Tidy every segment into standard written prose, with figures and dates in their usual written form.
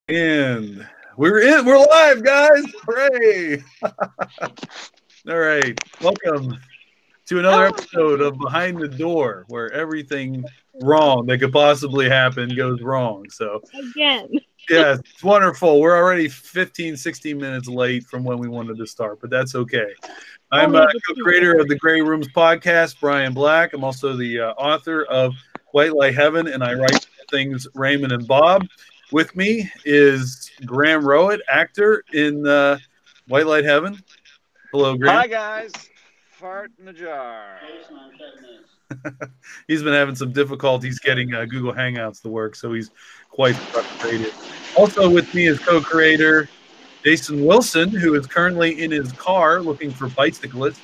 And we're live, guys. Hooray. All right. Welcome to another Oh, episode of Behind the Door, where everything wrong that could possibly happen goes wrong. So, again. yeah, it's wonderful. We're already 15, 16 minutes late from when we wanted to start, but that's okay. I'm Only the co-creator of the Gray Rooms podcast, Brian Black. I'm also the author of White Light Heaven, and I write things Raymond and Bob. With me is Graham Rowat, actor in White Light Heaven. Hello, Graham. Hi guys, fart in the jar. He's been having some difficulties getting Google Hangouts to work, so he's quite frustrated. Also with me is co-creator Jason Wilson, who is currently in his car looking for bicyclists.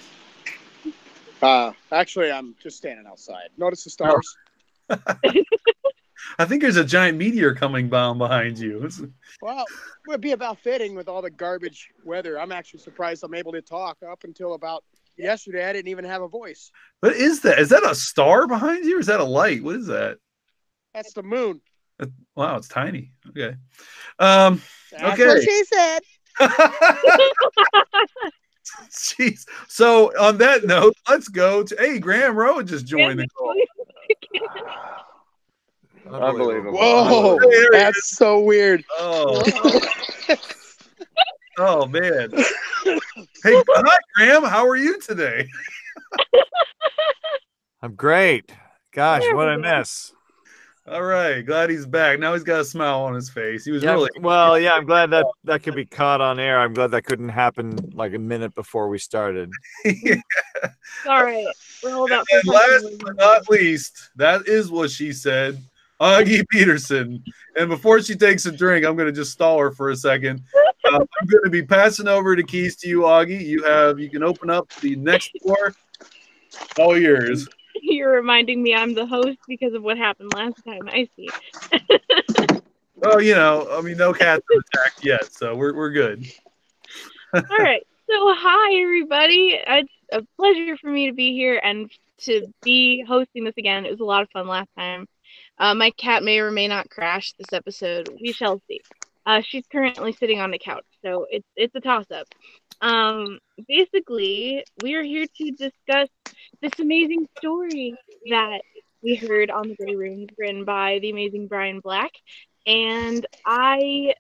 Actually, I'm just standing outside. Notice the stars. I think there's a giant meteor coming down behind you. Well, it would be about fitting with all the garbage weather. I'm actually surprised I'm able to talk. Up until about yesterday, I didn't even have a voice. What is that? Is that a star behind you, or is that a light? What is that? That's the moon. Wow, it's tiny. Okay. That's Okay. what she said. Jeez. So on that note, let's go to Graham Rowe just joined the call. Unbelievable. Whoa, that's so weird. Oh. Oh man. Hey, hi Graham. How are you today? I'm great. Gosh, what a mess. All right, glad he's back. Now he's got a smile on his face. He was really well. Yeah, I'm glad that could be caught on air. I'm glad that couldn't happen like a minute before we started. Yeah. All right. We're all about And last but not least, that is what she said. Augie Peterson. And before she takes a drink, I'm going to just stall her for a second. I'm going to be passing over the keys to you, Augie. You can open up the next door. All yours. You're reminding me I'm the host because of what happened last time. I see. Well, no cats have attacked yet, so we're good. All right. So, hi, everybody. It's a pleasure for me to be here and to be hosting this again. It was a lot of fun last time. My cat may or may not crash this episode. We shall see. She's currently sitting on the couch, so it's a toss-up. Basically, we are here to discuss this amazing story that we heard on the Grey Rooms, written by the amazing Brian Black, and I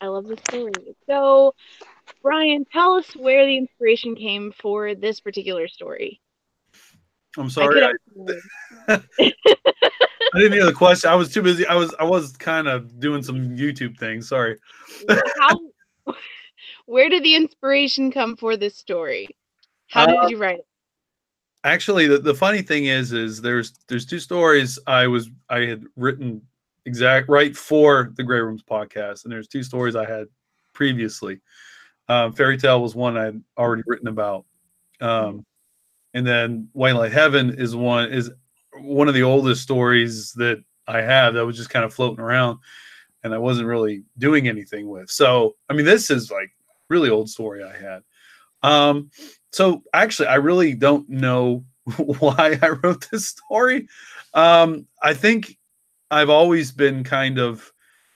love the story. So, Brian, tell us where the inspiration came for this particular story. I'm sorry. I didn't hear the question. I was too busy. I was kind of doing some YouTube things. Sorry. Where did the inspiration come for this story? How did you write it? Actually, the funny thing is there's two stories I had written right for the Grey Rooms podcast, and there's two stories I had previously. Fairy Tale was one I'd already written about, and then White Light Heaven is one of the oldest stories that I have that was just kind of floating around, and I wasn't really doing anything with. So, I mean, this is like really old story I had. So actually, I really don't know why I wrote this story. I think I've always been kind of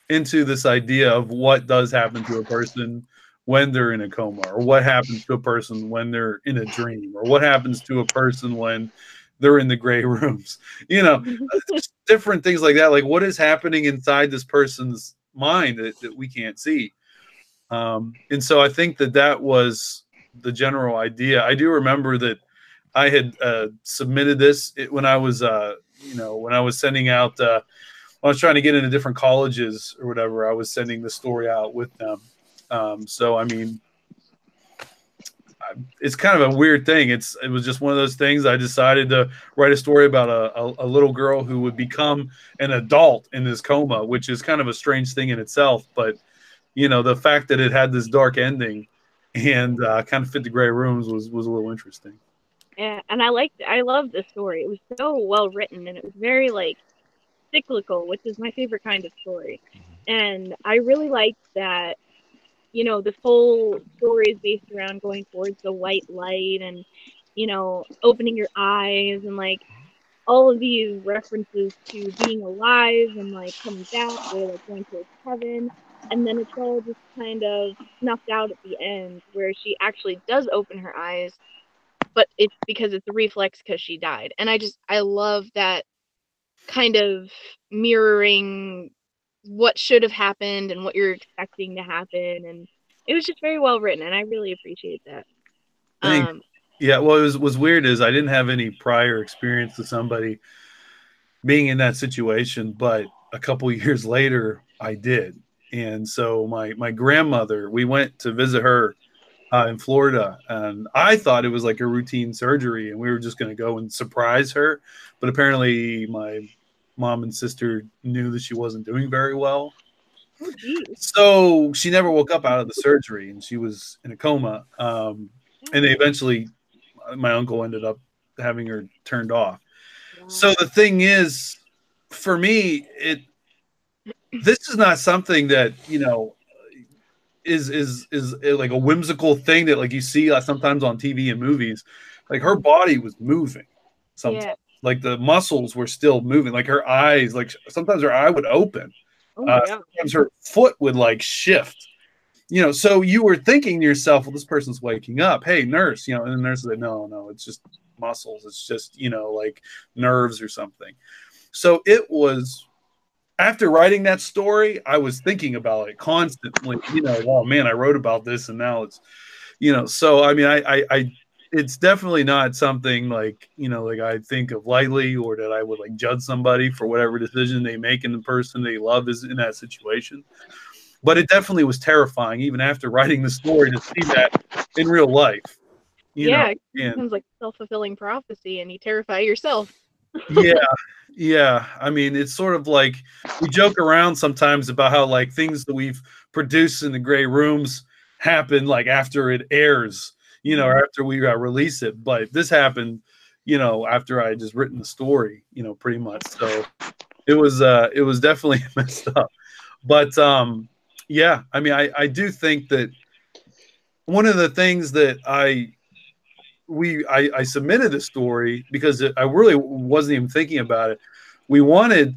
into this idea of what does happen to a person when they're in a coma, or what happens to a person when they're in a dream, or what happens to a person when they're in the gray rooms, just different things like that. Like, what is happening inside this person's mind that we can't see? And so I think that was the general idea. I do remember that I had submitted this when I was, when I was sending out, I was trying to get into different colleges or whatever. I was sending the story out with them. So, I mean, it's kind of a weird thing. It was just one of those things. I decided to write a story about a little girl who would become an adult in this coma, which is kind of a strange thing in itself. But, the fact that it had this dark ending and kind of fit the Gray Rooms was a little interesting. Yeah, and I loved the story. It was so well written, and it was very cyclical, which is my favorite kind of story. And I really liked that, the whole story is based around going towards the white light and, opening your eyes and all of these references to being alive and like coming back or like going towards heaven, and then it's all just kind of snuffed out at the end where she actually does open her eyes, but it's because it's a reflex because she died. And I love that kind of mirroring what should have happened and what you're expecting to happen, and it was just very well written, and I really appreciate that. Thanks. Yeah, well, it was weird is I didn't have any prior experience with somebody being in that situation, but a couple years later I did. And so my grandmother, we went to visit her in Florida, and I thought it was like a routine surgery, and we were just going to go and surprise her. But apparently, my mom and sister knew that she wasn't doing very well. Oh, geez. So she never woke up out of the surgery, and she was in a coma. And they eventually, my uncle ended up having her turned off. Wow. So the thing is, for me, this is not something that, you know, is like a whimsical thing that like you see sometimes on TV and movies. Like her body was moving sometimes. Yeah. Like the muscles were still moving. Like her eyes, like sometimes her eye would open. Sometimes her foot would like shift. You know, so you were thinking to yourself, well, this person's waking up. Hey, nurse, you know, and the nurse said, no, it's just muscles. It's just, you know, like nerves or something. So it was, after writing that story, I was thinking about it constantly, you know, oh man, I wrote about this and now it's, you know, so I mean, I it's definitely not something like, you know, like I think of lightly or that I would like judge somebody for whatever decision they make in the person they love is in that situation. But it definitely was terrifying, even after writing the story, to see that in real life. You know, it sounds like self-fulfilling prophecy, and you terrify yourself. Yeah. I mean, it's sort of like we joke around sometimes about how like things that we've produced in the gray rooms happen like after it airs, you know, or after we release it. But this happened, you know, after I had just written the story, you know, pretty much. So it was definitely messed up. But yeah, I mean, I do think that one of the things that I submitted a story because I really wasn't even thinking about it. We wanted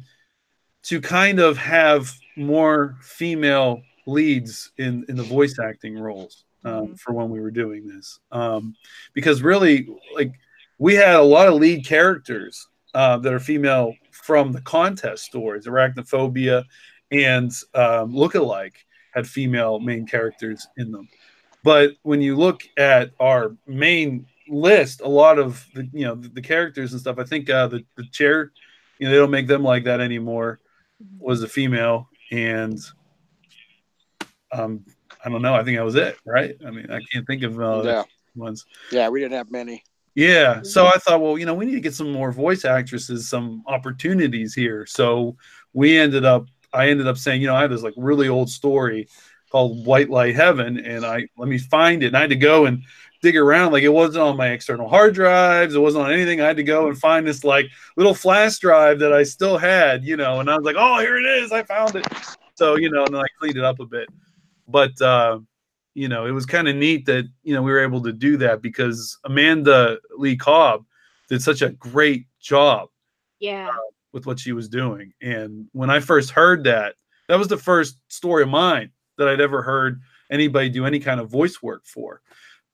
to kind of have more female leads in the voice acting roles for when we were doing this. Because really, like, we had a lot of lead characters that are female from the contest stories. Arachnophobia and Lookalike had female main characters in them. But when you look at our main list, a lot of the characters and stuff, I think the chair, you know, they don't make them like that anymore, was a female. And I don't know, I think that was it, right? I mean, I can't think of ones. Yeah, we didn't have many. Yeah, so I thought, well, you know, we need to get some more voice actresses, some opportunities here. So I ended up saying, you know, I have this like really old story called White Light Heaven, and let me find it. And I had to go and dig around. Like, it wasn't on my external hard drives, it wasn't on anything. I had to go and find this like little flash drive that I still had, you know, and I was like, oh, here it is, I found it. So, you know, and then I cleaned it up a bit. But you know, it was kind of neat that, you know, we were able to do that because Amanda Lee Cobb did such a great job with what she was doing. And when I first heard that was the first story of mine that I'd ever heard anybody do any kind of voice work for.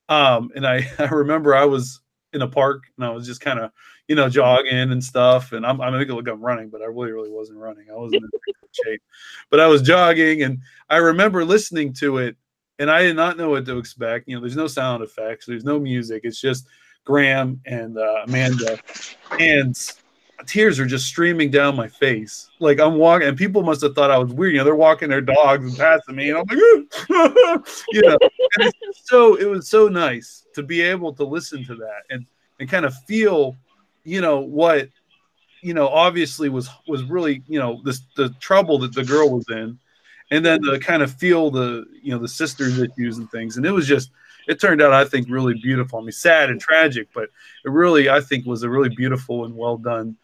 And I remember I was in a park and I was just kind of, you know, jogging and stuff. And I'm making it look I'm running, but I really wasn't running. I wasn't in good shape, but I was jogging. And I remember listening to it and I did not know what to expect. You know, there's no sound effects. There's no music. It's just Graham and Amanda. And tears are just streaming down my face. Like, I'm walking, and people must have thought I was weird. You know, they're walking their dogs and passing me, and I'm like, you know. And it was so nice to be able to listen to that and kind of feel, you know, what, you know, obviously was really, you know, the trouble that the girl was in, and then to kind of feel the, you know, the sister's issues and things. And it turned out, I think, really beautiful. I mean, sad and tragic, but it really, I think, was a really beautiful and well done.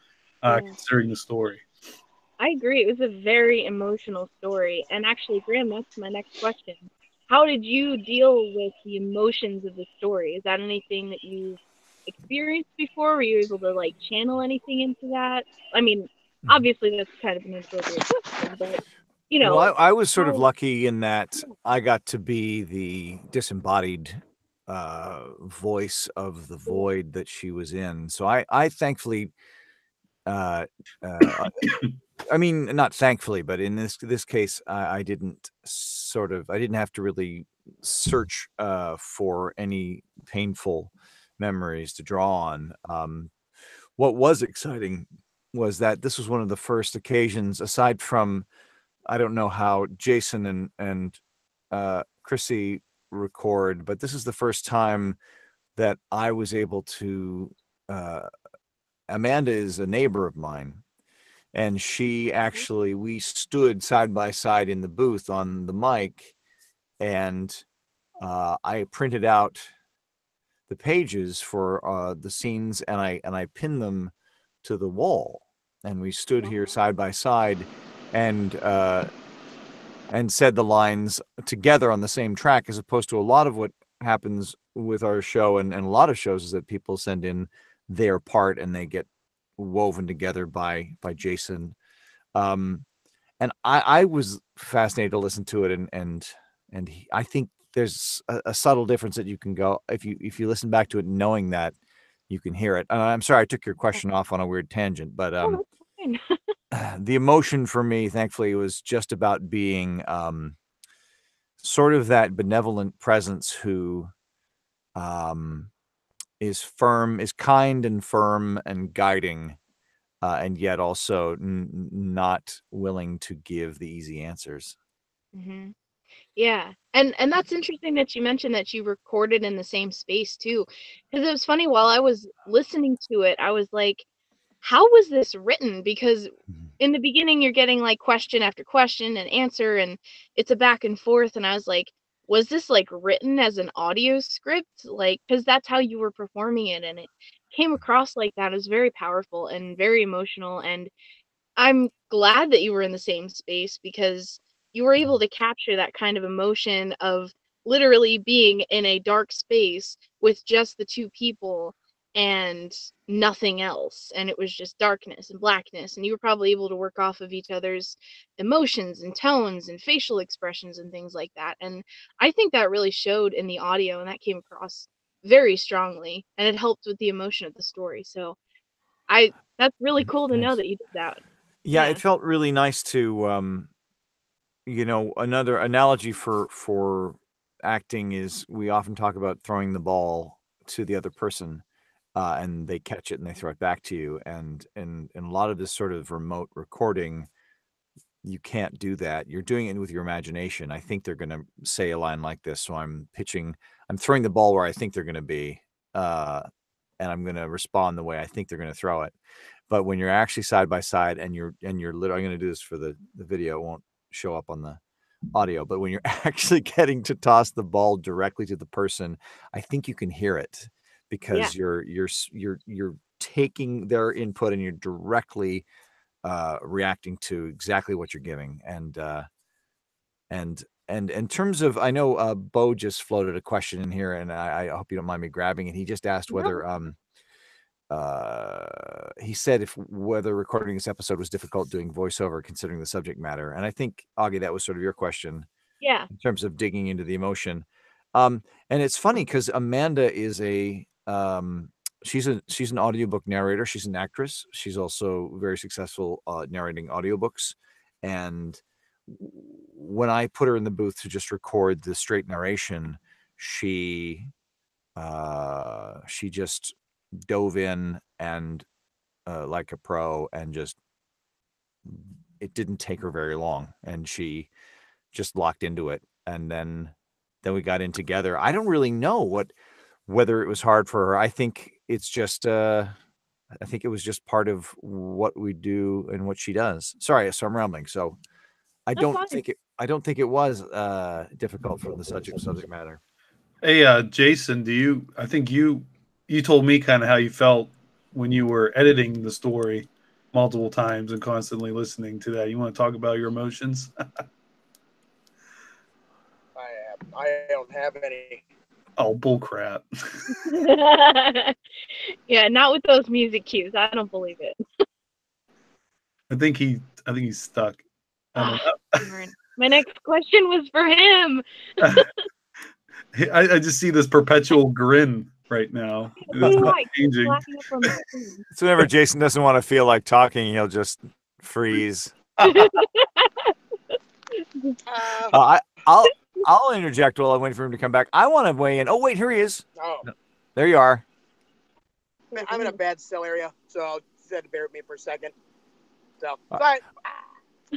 Considering the story. I agree. It was a very emotional story. And actually, Graham, that's my next question. How did you deal with the emotions of the story? Is that anything that you experienced before? Were you able to like channel anything into that? I mean, obviously that's kind of an inappropriate question, but you know. Well, I was sort of lucky in that I got to be the disembodied voice of the void that she was in. So I thankfully, I mean, not thankfully, but in this case, I didn't have to really search for any painful memories to draw on. What was exciting was that this was one of the first occasions, aside from, I don't know how Jason and Chrissy record, but this is the first time that I was able to. Amanda is a neighbor of mine, and we stood side by side in the booth on the mic, and I printed out the pages for the scenes, and I pinned them to the wall, and we stood here side by side, and said the lines together on the same track, as opposed to a lot of what happens with our show and a lot of shows is that people send in their part and they get woven together by Jason. And I was fascinated to listen to it, and I think there's a subtle difference that you can go if you listen back to it knowing that you can hear it. I'm sorry I took your question off on a weird tangent, but the emotion for me, thankfully, was just about being sort of that benevolent presence who is kind and firm and guiding, and yet also not willing to give the easy answers. Mm-hmm. Yeah, and that's interesting that you mentioned that you recorded in the same space too, because it was funny while I was listening to it, I was like, how was this written? Because in the beginning you're getting like question after question and answer, and it's a back and forth, and I was like, was this like written as an audio script? Like, because that's how you were performing it, and it came across like that. It was very powerful and very emotional, and I'm glad that you were in the same space because you were able to capture that kind of emotion of literally being in a dark space with just the two people and nothing else. And it was just darkness and blackness. And you were probably able to work off of each other's emotions and tones and facial expressions and things like that. And I think that really showed in the audio, and that came across very strongly, and it helped with the emotion of the story. So that's really cool to know that you did that. Yeah, it felt really nice to, another analogy for acting is we often talk about throwing the ball to the other person, and they catch it and they throw it back to you. And a lot of this sort of remote recording, you can't do that. You're doing it with your imagination. I think they're going to say a line like this, so I'm throwing the ball where I think they're going to be, and I'm going to respond the way I think they're going to throw it. But when you're actually side by side and you're literally, I'm going to do this for the video, it won't show up on the audio, but when you're actually getting to toss the ball directly to the person, I think you can hear it because you're taking their input and you're directly reacting to exactly what you're giving. And in terms of, I know Bo just floated a question in here, and I hope you don't mind me grabbing it. He just asked whether he said whether recording this episode was difficult doing voiceover considering the subject matter. And I think, Augie, that was sort of your question. Yeah. In terms of digging into the emotion. And it's funny because Amanda is she's an audiobook narrator. She's an actress. She's also very successful narrating audiobooks. And when I put her in the booth to just record the straight narration, she just dove in and like a pro, and it didn't take her very long, and she just locked into it. And then we got in together. I don't really know whether it was hard for her. I think it's just I think it was just part of what we do and what she does. Sorry, so I'm rambling. So I don't think it was difficult for the subject matter. Hey, Jason, I think you told me kind of how you felt when you were editing the story multiple times and constantly listening to that. You want to talk about your emotions? I don't have any. Oh, bull crap. Yeah, not with those music cues. I don't believe it. I think he's stuck. I don't know. My next question was for him. I just see this perpetual grin right now. It's not changing. So whenever Jason doesn't want to feel like talking, he'll just freeze. I'll interject while I wait for him to come back. I want to weigh in. Oh wait, here he is. Oh, there you are. I'm in a bad cell area, so you had to bear with me for a second. So sorry.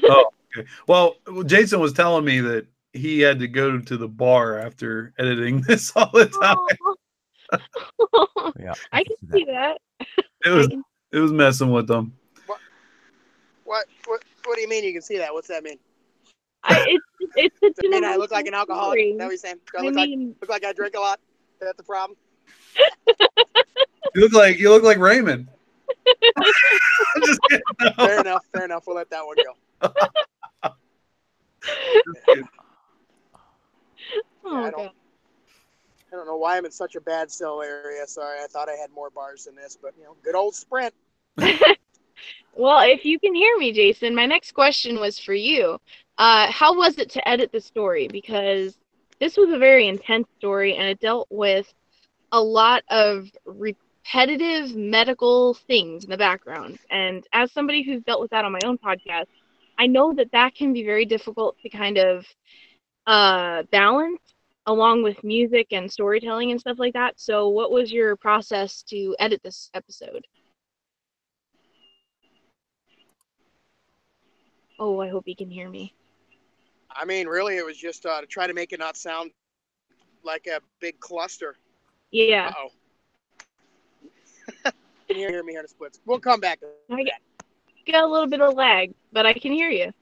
Oh, okay. Well, Jason was telling me that he had to go to the bar after editing this all the time. Yeah, I can see that. It was messing with them. What do you mean you can see that? What's that mean? It's Does it mean I look like an alcoholic? Is that what you're saying? Do I look like I drink a lot? Is that the problem? You look like Raymond. Just kidding, no. Fair enough. We'll let that one go. I don't know why I'm in such a bad cell area. Sorry, I thought I had more bars than this, but good old Sprint. Well, if you can hear me, Jason, my next question was for you. How was it to edit the story? Because this was a very intense story, and it dealt with a lot of repetitive medical things in the background. And as somebody who's dealt with that on my own podcast, I know that can be very difficult to kind of balance along with music and storytelling and stuff like that. So what was your process to edit this episode? Oh, I hope you can hear me. I mean, really, it was just to try to make it not sound like a big cluster. Yeah. Uh-oh. Can you hear me here in the splits? We'll come back to that. I got a little bit of lag, but I can hear you.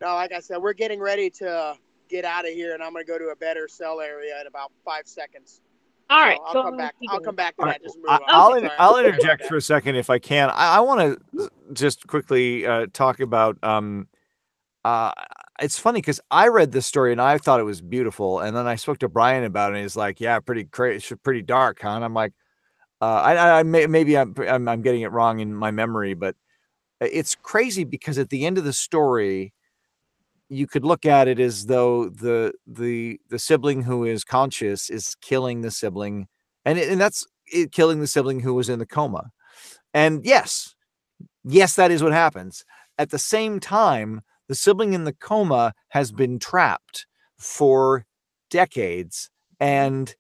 No, like I said, we're getting ready to get out of here, and I'm going to go to a better cell area in about 5 seconds. All right. So I'll come back. I'll come back to that. Just move on. I'll interject for a second if I can. I want to just quickly talk about. It's funny because I read this story and I thought it was beautiful, and then I spoke to Brian about it, and he's like, "Yeah, pretty crazy, pretty dark, huh?" And I'm like, maybe I'm getting it wrong in my memory, but it's crazy because at the end of the story, you could look at it as though the sibling who is conscious is killing the sibling, and that's it, killing the sibling who was in the coma. And yes, that is what happens. At the same time, the sibling in the coma has been trapped for decades, and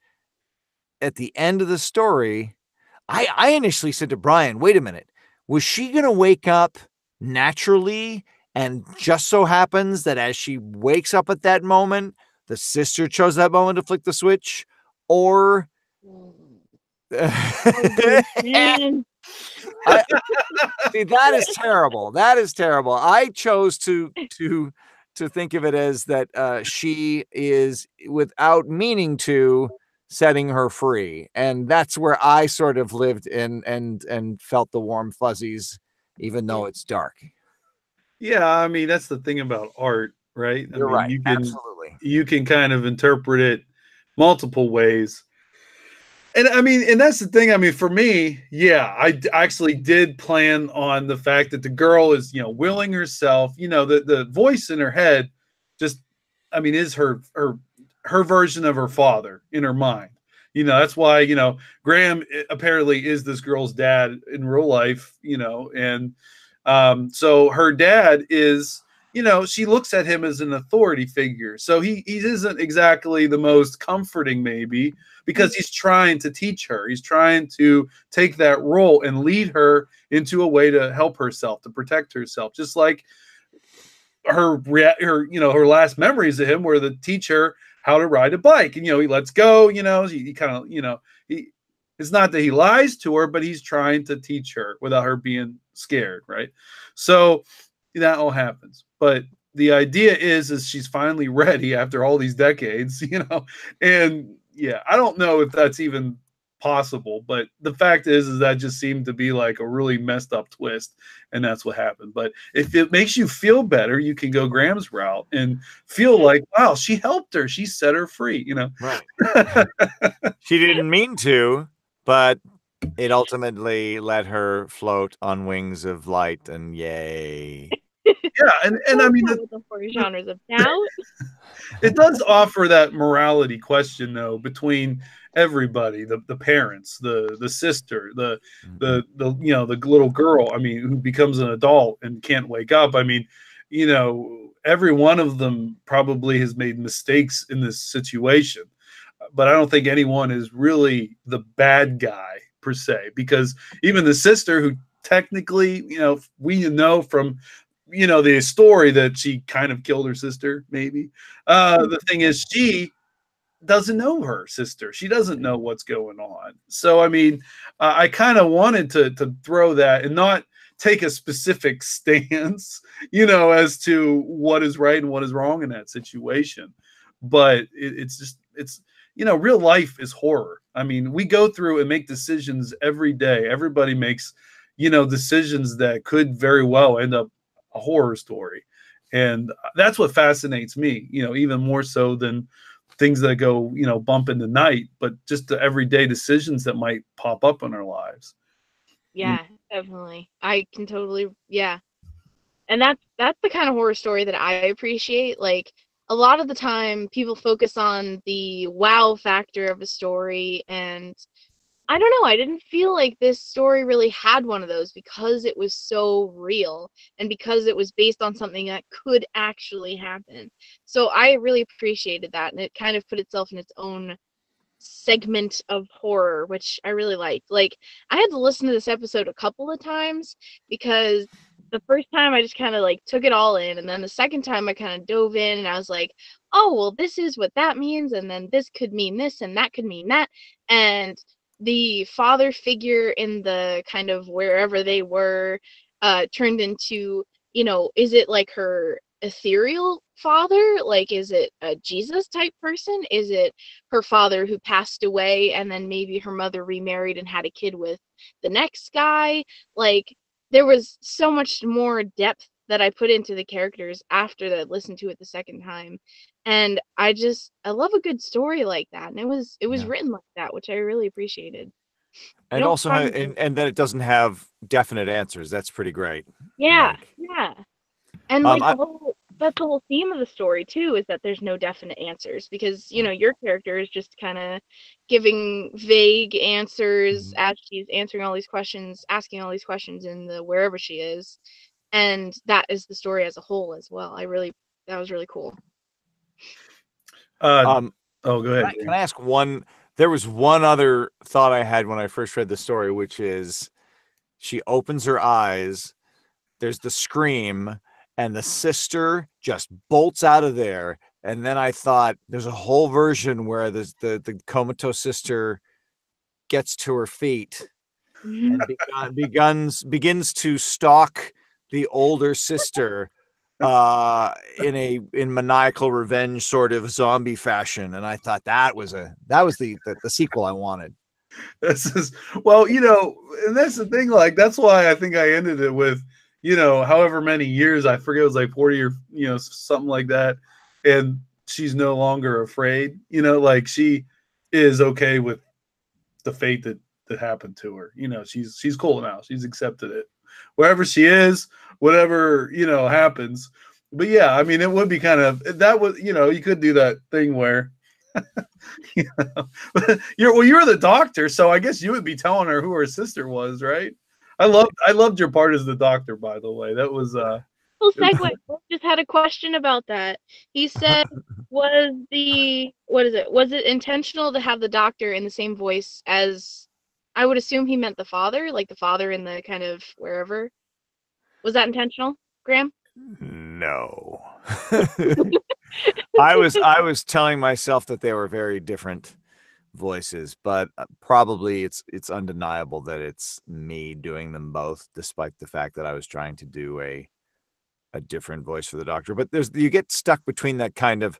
at the end of the story, I initially said to Brian, "Wait a minute, was she going to wake up naturally?" And just so happens that as she wakes up at that moment, the sister chose that moment to flick the switch, or see, that is terrible. That is terrible. I chose to think of it as that she is, without meaning to, setting her free, and that's where I sort of lived in and felt the warm fuzzies, even though it's dark. Yeah, I mean, that's the thing about art, right? You're right. Absolutely. You can kind of interpret it multiple ways. And I mean, and that's the thing. I mean, for me, yeah, I actually did plan on the fact that the girl is, willing herself, the voice in her head just, I mean, is her version of her father in her mind. That's why, Graham apparently is this girl's dad in real life, and so her dad is, she looks at him as an authority figure. So he isn't exactly the most comforting, maybe, because he's trying to teach her. He's trying to take that role and lead her into a way to help herself, to protect herself. Just like her last memories of him were to teach her how to ride a bike. And, he lets go, he kind of, it's not that he lies to her, but he's trying to teach her without her being scared, right? So that all happens. But the idea is she's finally ready after all these decades, and yeah, I don't know if that's even possible. But the fact is that just seemed to be like a really messed up twist, and that's what happened. But if it makes you feel better, you can go Graham's route and feel like, wow, she helped her, she set her free, you know. Right. She didn't mean to, but it ultimately let her float on wings of light, and yay. Yeah, and I mean, the four genres of doubt. It does offer that morality question though between everybody, the parents, the sister, the you know, the little girl, I mean, who becomes an adult and can't wake up. I mean, you know, every one of them probably has made mistakes in this situation, but I don't think anyone is really the bad guy per se, because even the sister, who technically, you know, we know from, you know, the story that she kind of killed her sister, maybe. The thing is, she doesn't know her sister. She doesn't know what's going on. So, I mean, I kind of wanted to throw that and not take a specific stance, you know, as to what is right and what is wrong in that situation. But it's just, it's, you know, real life is horror. I mean, we go through and make decisions every day. Everybody makes, you know, decisions that could very well end up a horror story. And that's what fascinates me, you know, even more so than things that go, you know, bump in the night, but just the everyday decisions that might pop up in our lives. Yeah, definitely. I can totally, yeah. And that's the kind of horror story that I appreciate. Like, a lot of the time people focus on the wow factor of a story, and I don't know, I didn't feel like this story really had one of those because it was so real and because it was based on something that could actually happen. So I really appreciated that, and it kind of put itself in its own segment of horror, which I really liked. Like, I had to listen to this episode a couple of times because the first time I just kind of like took it all in, and then the second time I kind of dove in and I was like, oh, well, this is what that means, and then this could mean this and that could mean that. And the father figure in the kind of wherever they were turned into, you know, is it like her ethereal father? Like, is it a Jesus type person? Is it her father who passed away and then maybe her mother remarried and had a kid with the next guy? Like, there was so much more depth that I put into the characters after that, listened to it the second time. And I love a good story like that. And it was written like that, which I really appreciated. And also, and that it doesn't have definite answers. That's pretty great. Yeah, like, yeah. And like that's the whole theme of the story too, is that there's no definite answers, because, you know, your character is just kind of giving vague answers as she's answering all these questions, asking all these questions in the wherever she is. And that is the story as a whole as well. That was really cool. Oh, go ahead. Can I ask one? There was one other thought I had when I first read the story, which is she opens her eyes, there's the scream, and the sister just bolts out of there. And then I thought there's a whole version where the comatose sister gets to her feet and begins to stalk the older sister in maniacal revenge sort of zombie fashion. And I thought that was the sequel I wanted. This is, well, you know, and that's the thing, like, that's why I think I ended it with, you know, however many years, I forget, it was like 40 or, you know, something like that. And she's no longer afraid, you know, like she is okay with the fate that happened to her. You know, she's cool now. She's accepted it. Wherever she is, whatever, you know, happens. But yeah, I mean, it would be kind of, that was, you know, you could do that thing where, you know, you're the doctor, so I guess you would be telling her who her sister was, right? I loved your part as the doctor, by the way. That was Well, segue. Just had a question about that. He said, was it intentional to have the doctor in the same voice as, I would assume he meant the father, like the father in the kind of wherever. Was that intentional, Graham? No. I was telling myself that they were very different voices, but probably it's undeniable that it's me doing them both, despite the fact that I was trying to do a different voice for the doctor. But you get stuck between that kind of,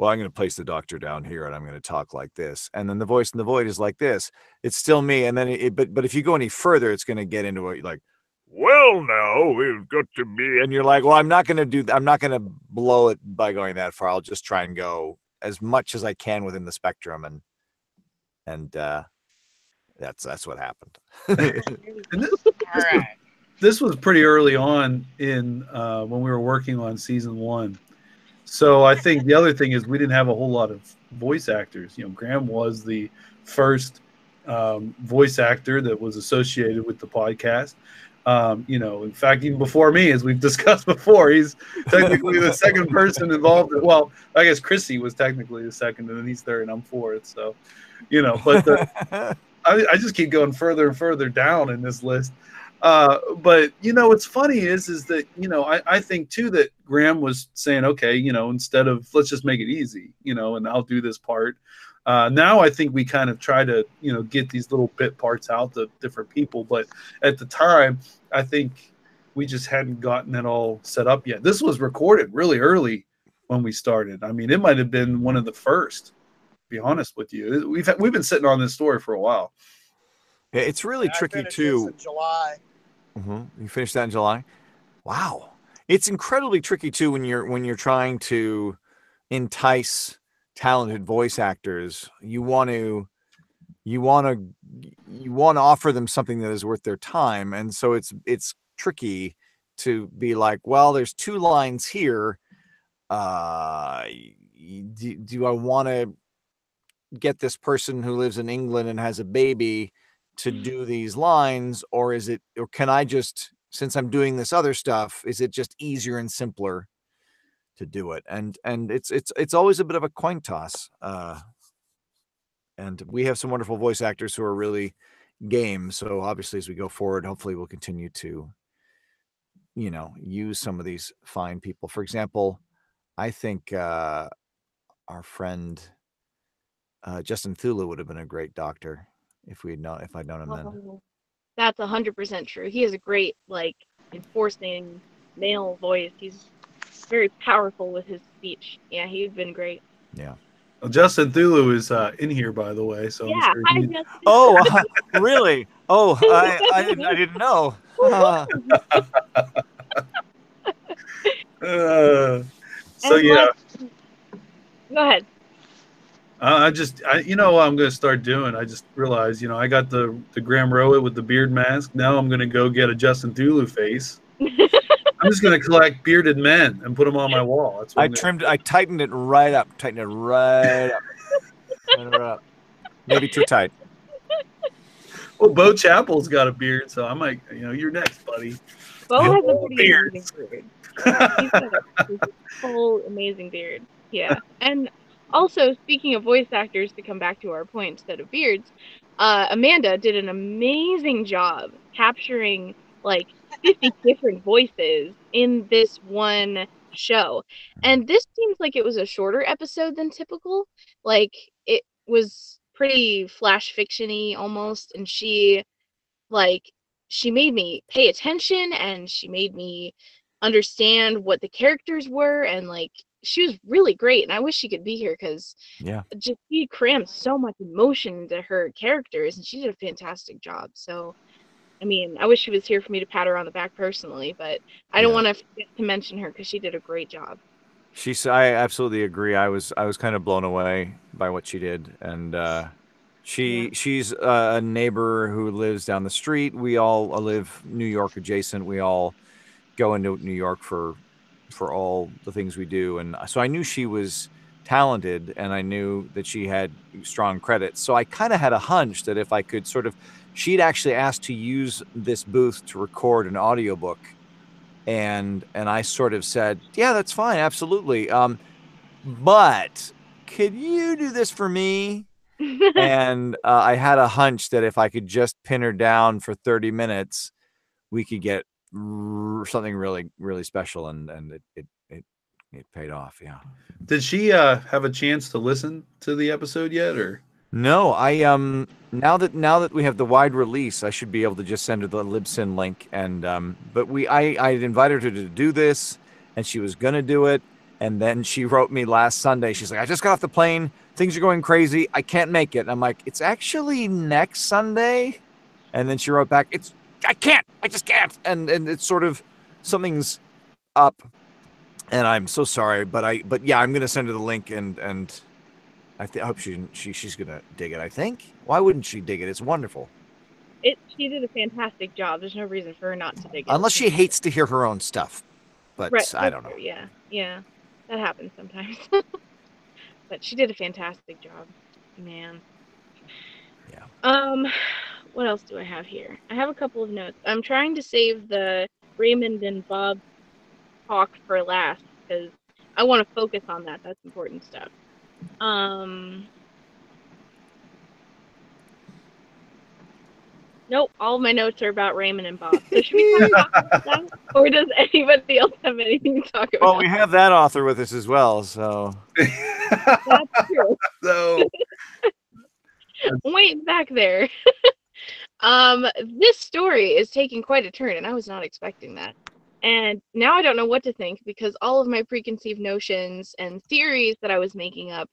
well, I'm going to place the doctor down here and I'm going to talk like this. And then the voice in the void is like this. It's still me. And then but if you go any further, it's going to get into it like, well, now we've got to be, and you're like, well, I'm not going to blow it by going that far. I'll just try and go as much as I can within the spectrum. And that's what happened. All right. This was pretty early on in when we were working on season 1. So I think the other thing is we didn't have a whole lot of voice actors. Graham was the first voice actor that was associated with the podcast. In fact, even before me, as we've discussed before, he's technically the second person involved. Well, I guess Chrissy was technically the second, and then he's third, and I'm fourth. So, but I just keep going further and further down in this list. But what's funny is that I think too that Graham was saying, okay, instead of let's just make it easy, and I'll do this part. Now I think we kind of try to get these little bit parts out to different people, but at the time I think we just hadn't gotten it all set up yet. This was recorded really early when we started. I mean, it might have been one of the first. To be honest with you, we've been sitting on this story for a while. Yeah, it's really tricky too. In July. You finished that in July. Wow, it's incredibly tricky too when you're trying to entice talented voice actors. You want to offer them something that is worth their time, and so it's tricky to be like, well, there's 2 lines here. Do I want to get this person who lives in England and has a baby to do these lines, or can I just, since I'm doing this other stuff, is it just easier and simpler to do it? And it's always a bit of a coin toss. And we have some wonderful voice actors who are really game. So obviously, as we go forward, hopefully we'll continue to, use some of these fine people. For example, I think our friend Justin Thulu would have been a great doctor if I'd known him then. That's 100% true. He has a great, enforcing male voice. He's very powerful with his speech. Yeah, he'd been great. Yeah. Well, Justin Thulu is in here, by the way. So yeah, I'm sure oh, really? Oh, I didn't know. So yeah. Go ahead. I'm going to start doing. I just realized, I got the Graham Rowat with the beard mask. Now I'm going to go get a Justin Thulu face. I'm just going to collect bearded men and put them on my wall. That's what I tightened it right up. Maybe too tight. Well, Bo Chappell's got a beard, so I might, you're next, buddy. Bo has a pretty amazing beard. He's got a full amazing beard. Yeah. And also, speaking of voice actors, to come back to our point instead of beards, Amanda did an amazing job capturing 50 different voices in this one show. And this seems like it was a shorter episode than typical. It was pretty flash fiction-y almost, and she made me pay attention, and she made me understand what the characters were, and she was really great. And I wish she could be here because she crammed so much emotion into her characters, and she did a fantastic job. So I mean, I wish she was here for me to pat her on the back personally, but I don't want to forget to mention her because she did a great job. I absolutely agree. I was kind of blown away by what she did, and she's a neighbor who lives down the street. We all live New York adjacent. We all go into New York for all the things we do, and so I knew she was talented, and I knew that she had strong credits. So I kind of had a hunch that if I could she'd actually asked to use this booth to record an audiobook. And I sort of said, yeah, that's fine. Absolutely. But could you do this for me? And I had a hunch that if I could just pin her down for 30 minutes, we could get something really, really special. And it paid off. Yeah. Did she have a chance to listen to the episode yet, or? No, I now that we have the wide release, I should be able to just send her the Libsyn link. And but I invited her to do this, and she was gonna do it, And then she wrote me last Sunday. She's like, I just got off the plane. Things are going crazy. I can't make it. And I'm like, it's actually next Sunday. And then she wrote back, I can't. I just can't. And it's sort of something's up. And I'm so sorry. But yeah, I'm going to send her the link. And I hope she's going to dig it, I think. Why wouldn't she dig it? It's wonderful. She did a fantastic job. There's no reason for her not to dig it. Unless she hates to hear her own stuff. But right, I don't know. Yeah. That happens sometimes. But she did a fantastic job. Man. Yeah. What else do I have here? I have a couple of notes. I'm trying to save the Raymond and Bob talk for last because I want to focus on that. That's important stuff. Nope, all of my notes are about Raymond and Bob. So should we talk about that? Or does anybody else have anything to talk about? Well, we have that author with us as well, so. That's true. So Wait back there. This story is taking quite a turn, and I was not expecting that. And now I don't know what to think because all of my preconceived notions and theories that I was making up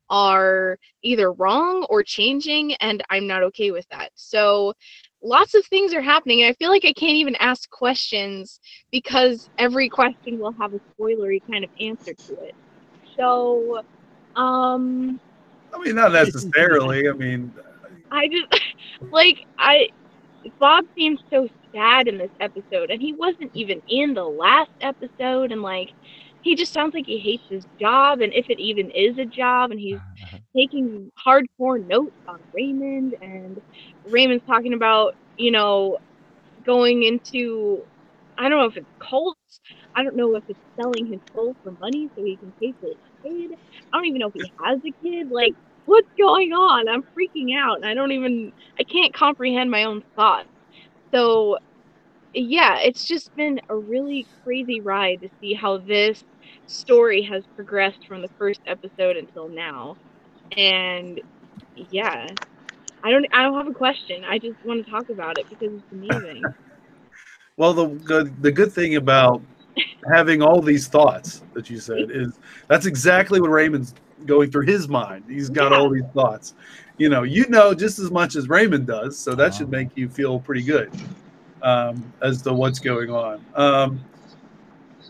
are either wrong or changing, and I'm not okay with that. So lots of things are happening, and I feel like I can't even ask questions because every question will have a spoilery kind of answer to it. So, I mean, not necessarily. I mean, I just Bob seems so sad in this episode, and he wasn't even in the last episode, and he just sounds like he hates his job, and if it even is a job, and he's taking hardcore notes on Raymond, and Raymond's talking about, going into, I don't know if it's cults, I don't know if it's selling his soul for money so he can pay for his kid, I don't even know if he has a kid, what's going on? I'm freaking out, and I can't comprehend my own thoughts. So, yeah, it's just been a really crazy ride to see how this story has progressed from the first episode until now. And yeah, I don't have a question. I just want to talk about it because it's amazing. Well, the good thing about having all these thoughts that you said is that's exactly what Raymond's going through his mind. He's got all these thoughts. You know just as much as Raymond does, so that should make you feel pretty good as to what's going on.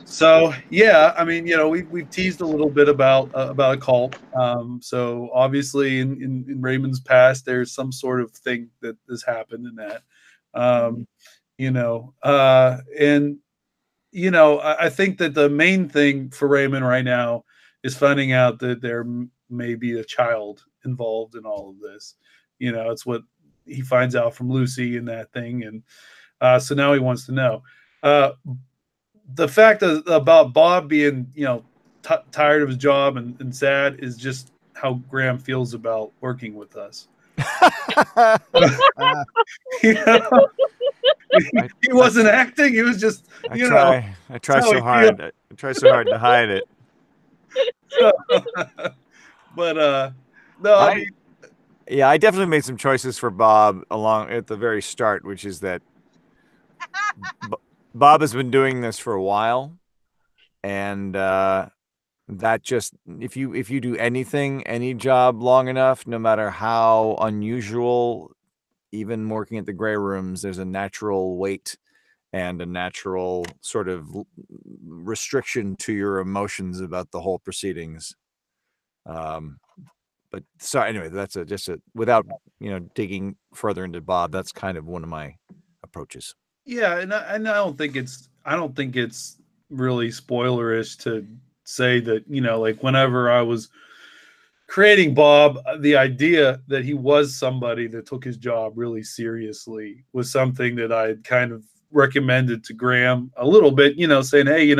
So yeah, I mean, we've teased a little bit about a cult. So obviously, in Raymond's past, there's some sort of thing that has happened in that. I think that the main thing for Raymond right now is finding out that there may be a child involved in all of this. It's what he finds out from Lucy and that thing, and so now he wants to know. The fact about Bob being, tired of his job and sad is just how Graham feels about working with us. He wasn't acting. He was just, I try so hard. I try so hard to hide it. But no, I definitely made some choices for Bob along at the very start, which is that Bob has been doing this for a while, and that just if you do any job long enough, no matter how unusual, even working at the Grey Rooms, there's a natural weight and a natural sort of restriction to your emotions about the whole proceedings. But so anyway, that's just without digging further into Bob, that's kind of one of my approaches. Yeah, and I don't think it's really spoilerish to say that whenever I was creating Bob, the idea that he was somebody that took his job really seriously was something that I had kind of recommended to Graham a little bit, saying, hey,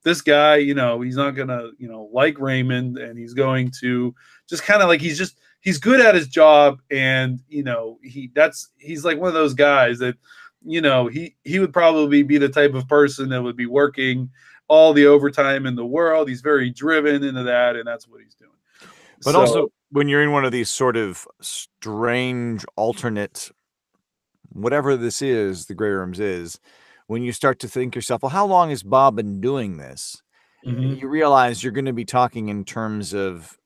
this guy, he's not gonna, like Raymond, and he's going to just kind of he's good at his job, and he's like one of those guys that he would probably be the type of person that would be working all the overtime in the world. He's very driven into that, and that's what he's doing. But also, when you're in one of these sort of strange alternate, whatever this is, the Grey Rooms is, when you start to think yourself, well, how long has Bob been doing this? you realize you're going to be talking in terms of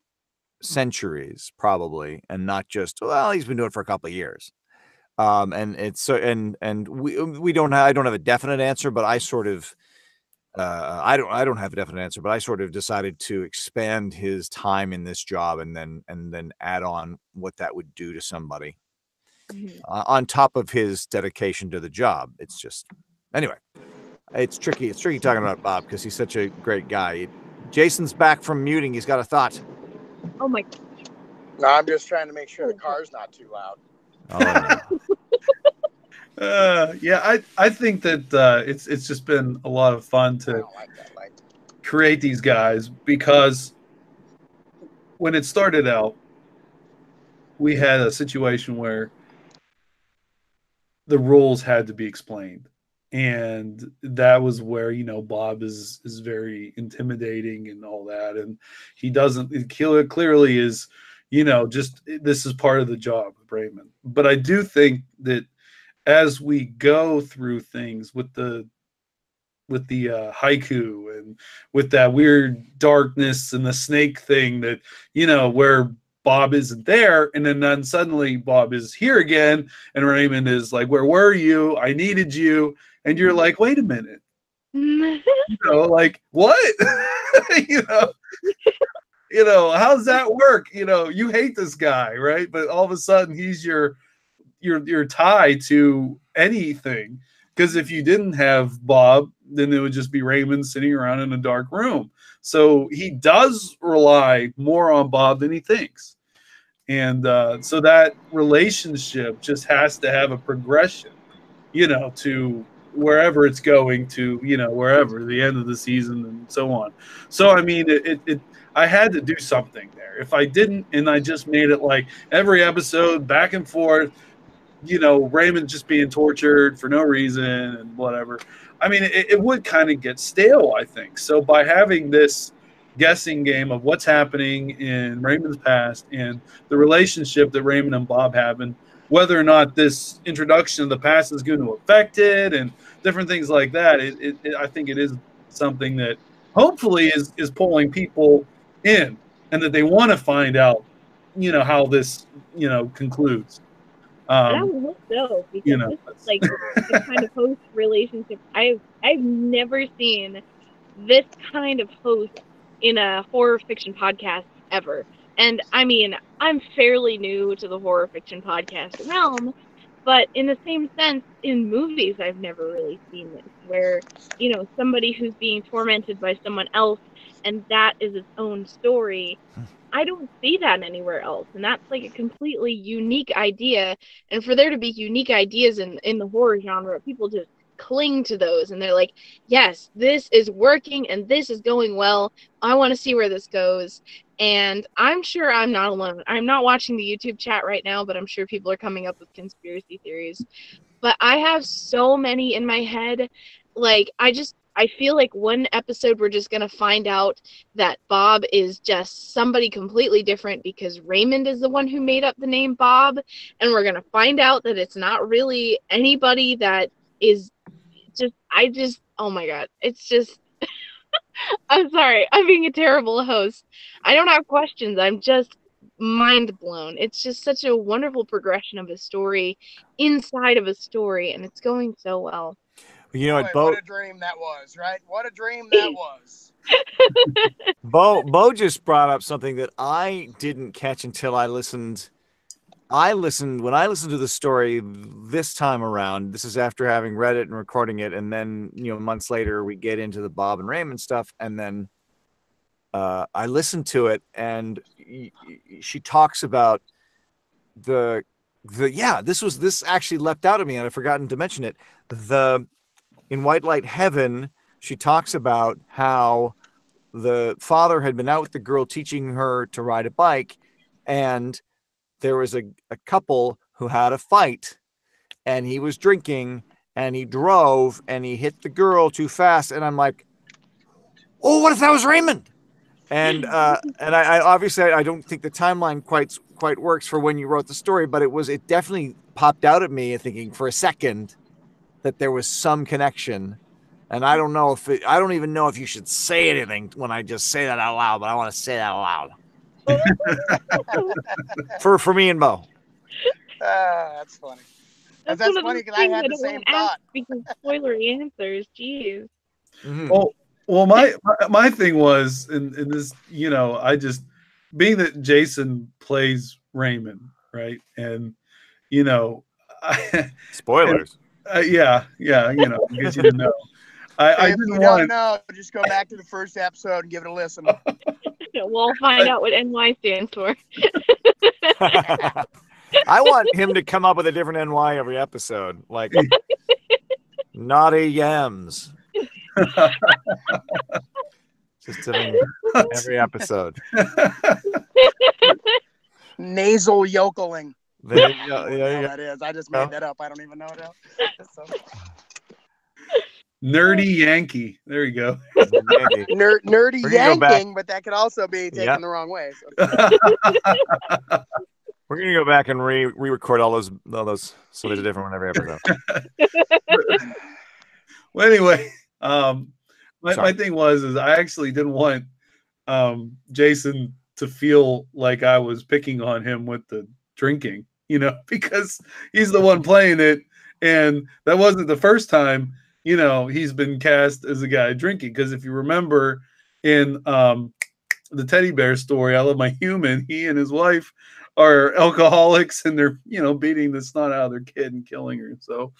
centuries, probably, and not just, well, he's been doing it for a couple of years. And it's so, and we don't have, I don't have a definite answer, but I sort of, I don't have a definite answer, but I sort of decided to expand his time in this job and then add on what that would do to somebody on top of his dedication to the job. It's just, anyway, it's tricky. It's tricky talking about Bob because he's such a great guy. Jason's back from muting. He's got a thought. Oh my. No, I'm just trying to make sure the car's not too loud. Yeah, I think that it's just been a lot of fun to create these guys, because when it started out, we had a situation where the rules had to be explained, and that was where, you know, Bob is very intimidating and all that, and he doesn't, it clearly is, you know, just, this is part of the job of Raymond. But I do think that as we go through things with the haiku and with that weird darkness and the snake thing, that, you know, where Bob isn't there, and then suddenly Bob is here again, and Raymond is like, where were you? I needed you. And you're like, wait a minute. You know, like, what? you know, how's that work? You know, you hate this guy, right? But all of a sudden he's your tie to anything. Because if you didn't have Bob, then it would just be Raymond sitting around in a dark room. So he does rely more on Bob than he thinks. And so that relationship just has to have a progression, you know, to wherever it's going to, you know, wherever, the end of the season and so on. So, I mean, I had to do something there. If I didn't, and I just made it like every episode back and forth, you know, Raymond just being tortured for no reason and whatever, I mean, it would kind of get stale, I think. So by having this guessing game of what's happening in Raymond's past and the relationship that Raymond and Bob have, and whether or not this introduction of the past is going to affect it and different things like that, I think it is something that hopefully is pulling people in, and that they want to find out, you know, how this, you know, concludes. I would hope so, because you know, this is like the kind of host relationship I've never seen this kind of host in a horror fiction podcast ever. And I mean, I'm fairly new to the horror fiction podcast realm, but in the same sense, in movies, I've never really seen this, where, you know, somebody who's being tormented by someone else, and that is its own story. I don't see that anywhere else, and that's like a completely unique idea. And for there to be unique ideas in the horror genre, people just cling to those, and they're like, yes, this is working and this is going well. I want to see where this goes. And I'm sure I'm not alone. I'm not watching the YouTube chat right now, but I'm sure people are coming up with conspiracy theories. But I have so many in my head. Like, I feel like one episode we're just going to find out that Bob is just somebody completely different because Raymond is the one who made up the name Bob. And we're going to find out that it's not really anybody that is just, oh my God. It's just, I'm sorry. I'm being a terrible host. I don't have questions. I'm just mind blown. It's just such a wonderful progression of a story inside of a story, and it's going so well. You know Boy, what a dream that was, right? What a dream that was. Bo just brought up something that I didn't catch until I listened. When I listened to the story this time around, this is after having read it and recording it, and then, you know, months later we get into the Bob and Raymond stuff, and then I listened to it, and she talks about this actually leapt out at me, and I've forgotten to mention it. In White Light Heaven, she talks about how the father had been out with the girl teaching her to ride a bike, and there was a couple who had a fight, and he was drinking, and he drove, and he hit the girl too fast, and I'm like, oh, what if that was Raymond? And I obviously I don't think the timeline quite works for when you wrote the story, but it definitely popped out at me thinking for a second that there was some connection. And I don't know if I don't even know if you should say anything when I just say that out loud, but I want to say that out loud. for me and Bo. That's funny. That's funny because I had the same thought. Because spoilery answers, jeez. Mm-hmm. Well, my thing was in this, I just being that Jason plays Raymond, right, and Spoilers. Yeah, in case you didn't know. I if didn't you want. Don't know, just go back to the first episode and give it a listen. We'll find out what NY stands for. I want him to come up with a different NY every episode, like naughty yams. Just every episode. Nasal yokeling. There you go. That is. I just made that up. I don't even know it. So. Nerdy Yankee. There you go. Nerdy yanking, but that could also be taken the wrong way. So. We're gonna go back and re-record all those, so there's a different one every episode. Well, anyway, my thing is I actually didn't want Jason to feel like I was picking on him with the drinking, because he's the one playing it, and that wasn't the first time he's been cast as a guy drinking. Because if you remember in the teddy bear story, I Love My Human, he and his wife are alcoholics, and they're beating the snot out of their kid and killing her. So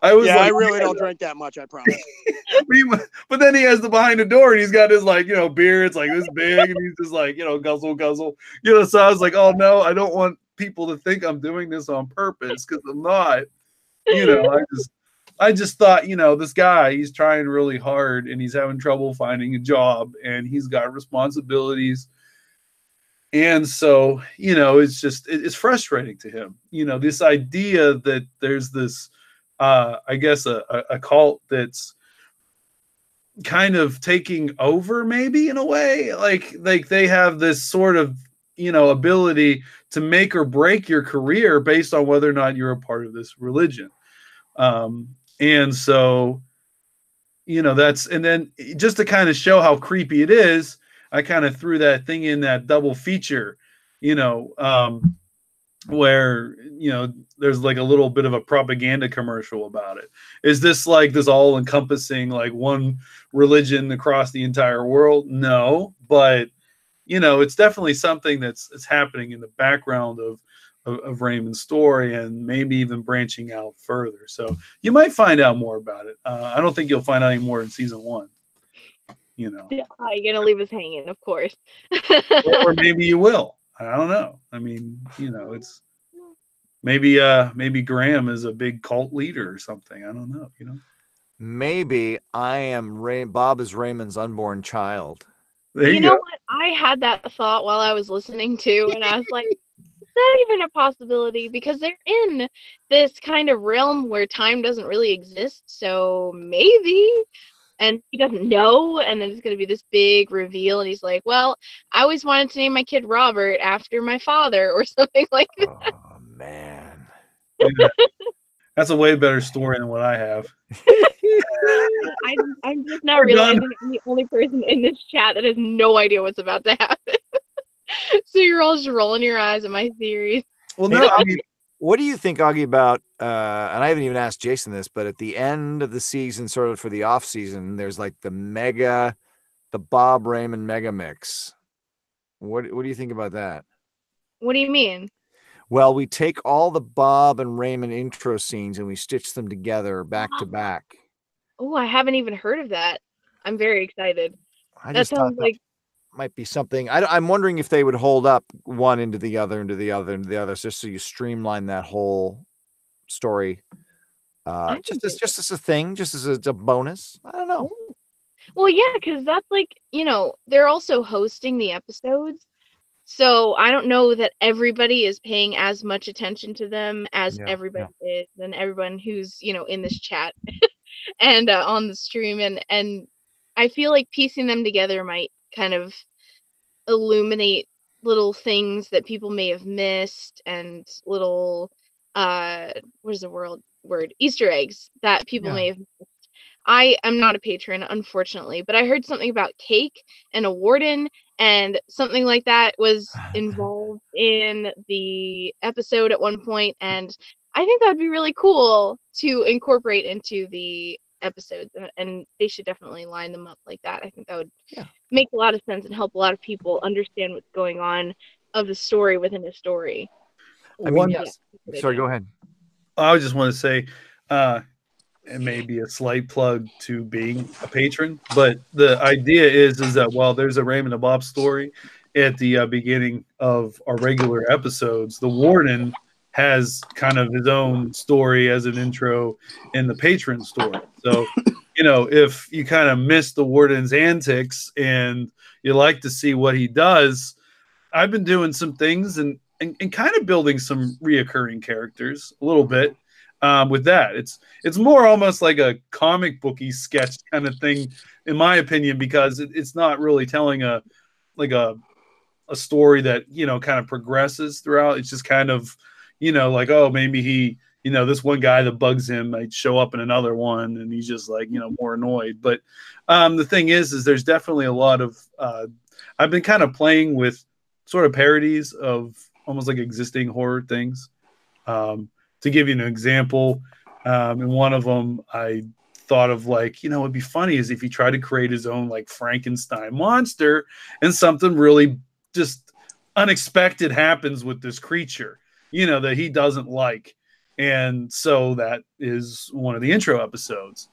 I was I really don't drink that much, I promise. But then he has the behind the door, and he's got his beer, it's like this big, and he's just like guzzle. So I was like, oh no, I don't want people to think I'm doing this on purpose, because I'm not. I just thought, this guy, he's trying really hard, and he's having trouble finding a job, and he's got responsibilities. And so, it's frustrating to him, this idea that there's this, I guess, a cult that's kind of taking over, maybe in a way, like they have this sort of, ability to make or break your career based on whether or not you're a part of this religion. And so, and then just to kind of show how creepy it is, I kind of threw that thing in that double feature, where, there's like a little bit of a propaganda commercial about it. Is this like this all encompassing, like one religion across the entire world? No, but, it's definitely something that's happening in the background of Raymond's story, and maybe even branching out further. So you might find out more about it. I don't think you'll find out any more in season 1. You're gonna leave us hanging, of course. or maybe you will. I don't know. I mean, it's maybe Graham is a big cult leader or something. I don't know. Maybe I am Bob is Raymond's unborn child. There you know go. what? I had that thought while I was listening to, and I was like, is that even a possibility? Because they're in this kind of realm where time doesn't really exist, so maybe. And he doesn't know, and then it's going to be this big reveal, and he's like, well, I always wanted to name my kid Robert after my father, or something like that. Oh, man. Yeah. That's a way better story than what I have. I'm just now realizing I'm the only person in this chat that has no idea what's about to happen. So you're all just rolling your eyes at my theories. Well, no, I mean, what do you think, Augie, about, and I haven't even asked Jason this, but at the end of the season, sort of for the off season, there's like the Bob Raymond mega mix. What do you think about that? What do you mean? Well, we take all the Bob and Raymond intro scenes and we stitch them together back to back. Oh, I haven't even heard of that. I'm very excited. That sounds like might be something. I'm wondering if they would hold up one into the other, into the other, into the other, just so you streamline that whole story. Just as a thing, just as a bonus. I don't know. Well, yeah, because that's like, they're also hosting the episodes. So I don't know that everybody is paying as much attention to them as everybody is, and everyone who's, in this chat and on the stream. And I feel like piecing them together might kind of illuminate little things that people may have missed, and little, what is the word? Easter eggs that people may have missed. I am not a patron, unfortunately, but I heard something about cake and a warden and something like that was involved in the episode at one point, and I think that'd be really cool to incorporate into the episodes, and they should definitely line them up like that. I think that would make a lot of sense and help a lot of people understand what's going on of the story within a story. I mean, sorry, go ahead. I just want to say, it may be a slight plug to being a patron, but the idea is that while there's a Raymond and Bob story at the beginning of our regular episodes, the warden has kind of his own story as an intro in the patron story. So, if you kind of miss the warden's antics and you like to see what he does, I've been doing some things and kind of building some reoccurring characters a little bit. With that, it's more almost like a comic booky sketch kind of thing, in my opinion, because it's not really telling a story that kind of progresses throughout. It's just kind of like, oh, maybe he this one guy that bugs him might show up in another one, and he's just like more annoyed. But the thing is there's definitely a lot of I've been kind of playing with sort of parodies of almost like existing horror things. To give you an example, in one of them, I thought of it'd be funny is if he tried to create his own like Frankenstein monster and something really just unexpected happens with this creature, that he doesn't like. And so that is one of the intro episodes.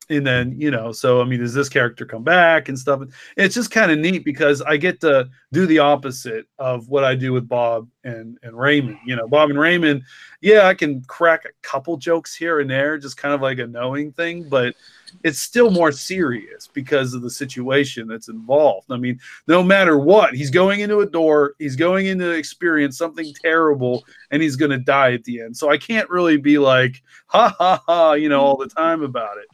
And then, so, I mean, does this character come back and stuff? And it's just kind of neat because I get to do the opposite of what I do with Bob and Raymond. Bob and Raymond, I can crack a couple jokes here and there, just kind of like a knowing thing, but it's still more serious because of the situation that's involved. I mean, no matter what, he's going into a door, he's going into experience something terrible, and he's going to die at the end. So I can't really be like, ha, ha, ha, all the time about it.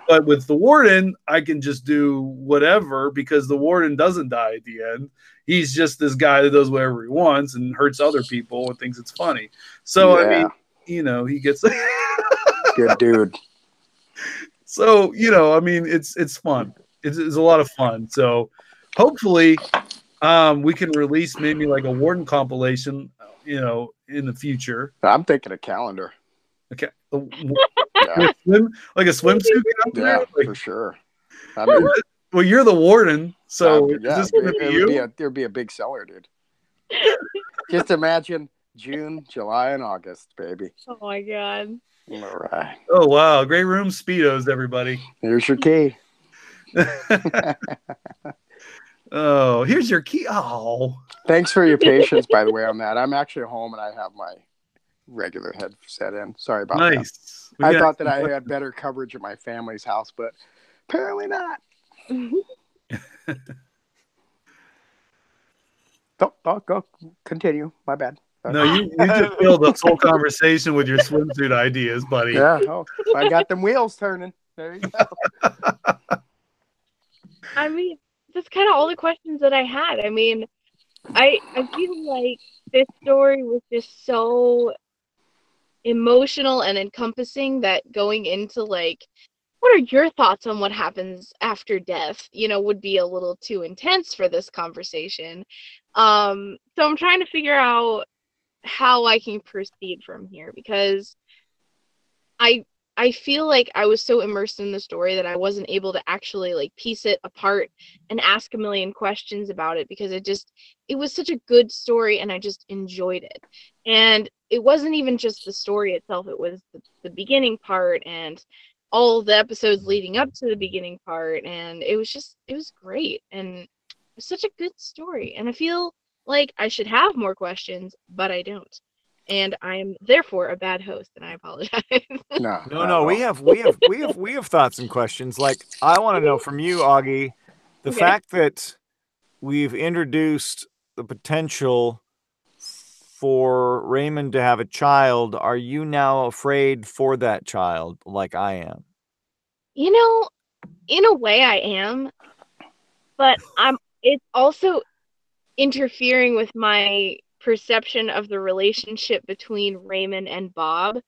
But with the warden, I can just do whatever because the warden doesn't die at the end. He's just this guy that does whatever he wants and hurts other people and thinks it's funny. So, I mean, he gets good dude. So, I mean, it's fun. It's a lot of fun. So hopefully we can release maybe like a warden compilation, in the future. I'm thinking a calendar. Okay. Like a swimsuit? Yeah, for sure. I mean, well, you're the warden, so is this going to be you? There'd be a big seller, dude. Just imagine June, July, and August, baby. Oh my god. All right. Oh wow, great room speedos, everybody. Here's your key. Oh, here's your key. Oh. Thanks for your patience, by the way, on that. I'm actually home and I have my regular headset in. Sorry about that. I thought that I had better coverage at my family's house, but apparently not. Go continue. My bad. No, you just filled this whole conversation with your swimsuit ideas, buddy. Yeah, I got them wheels turning. There you go. I mean, that's kind of all the questions that I had. I mean, I feel like this story was just so emotional and encompassing that going into like, what are your thoughts on what happens after death, would be a little too intense for this conversation. So I'm trying to figure out how I can proceed from here because I feel like I was so immersed in the story that I wasn't able to actually like piece it apart and ask a million questions about it because it was such a good story and I just enjoyed it. And it wasn't even just the story itself, it was the beginning part and all the episodes leading up to the beginning part, and it was great and it was such a good story. And I feel like I should have more questions, but I don't. And I am therefore a bad host, and I apologize. No. We have thoughts and questions. Like, I want to know from you, Augie, the fact that we've introduced the potential for Raymond to have a child. Are you now afraid for that child, like I am? In a way, I am, but it's also interfering with my perception of the relationship between Raymond and Bob,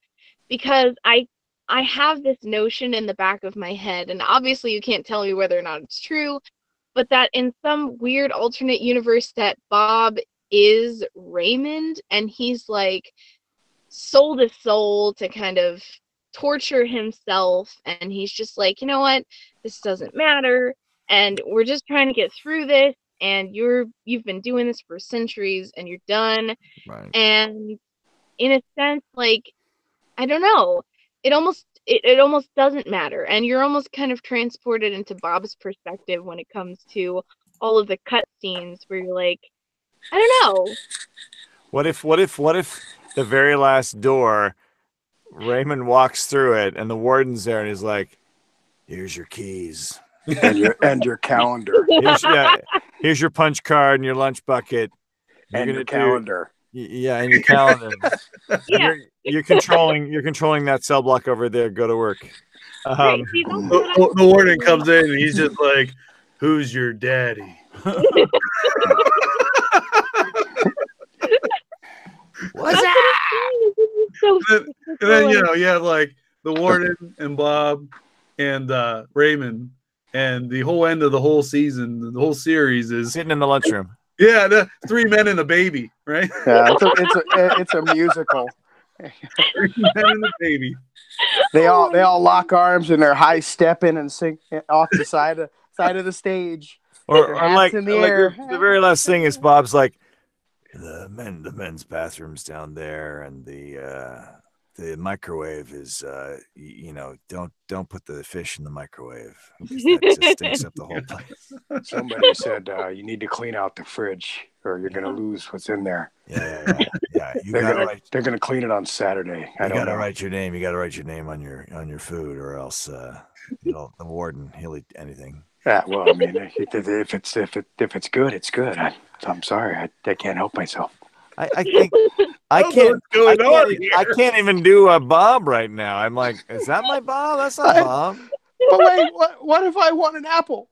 because I I have this notion in the back of my head, and obviously you can't tell me whether or not it's true, but that in some weird alternate universe that Bob is Raymond, and he's like sold his soul to kind of torture himself, and he's just like, you know what, this doesn't matter, and we're just trying to get through this, and you've been doing this for centuries and you're done. Right. And in a sense, like, I don't know, it almost doesn't matter, and you're almost kind of transported into Bob's perspective when it comes to all of the cut scenes where you're like, I don't know. What if the very last door, Raymond walks through it and the warden's there and he's like, here's your keys. and your calendar. Here's your punch card and your lunch bucket. And your calendar. And your calendar. Yeah. You're controlling that cell block over there. Go to work. Right, the warden comes in and he's just like, who's your daddy? What's that? And then you have like the warden and Bob and Raymond, and the whole end of the whole season, the whole series is sitting in the lunchroom. Yeah, the 3 men and a baby, right? Yeah, it's a musical. 3 men and a baby. They all lock arms and they're high stepping and sing off the side of the stage. Or like in the air. The very last thing is Bob's like, the men's bathroom's down there, and the microwave is don't put the fish in the microwave because that just stinks up the whole place. Somebody said you need to clean out the fridge or you're gonna lose what's in there. Yeah. They're gonna clean it on Saturday. You gotta write your name. You gotta write your name on your food, or else the warden, he'll eat anything. Yeah, well, I mean, if it's good, it's good. I'm sorry, I can't help myself. I can't even do a Bob right now. I'm like, is that my Bob? That's not Bob. But wait, what if I want an apple?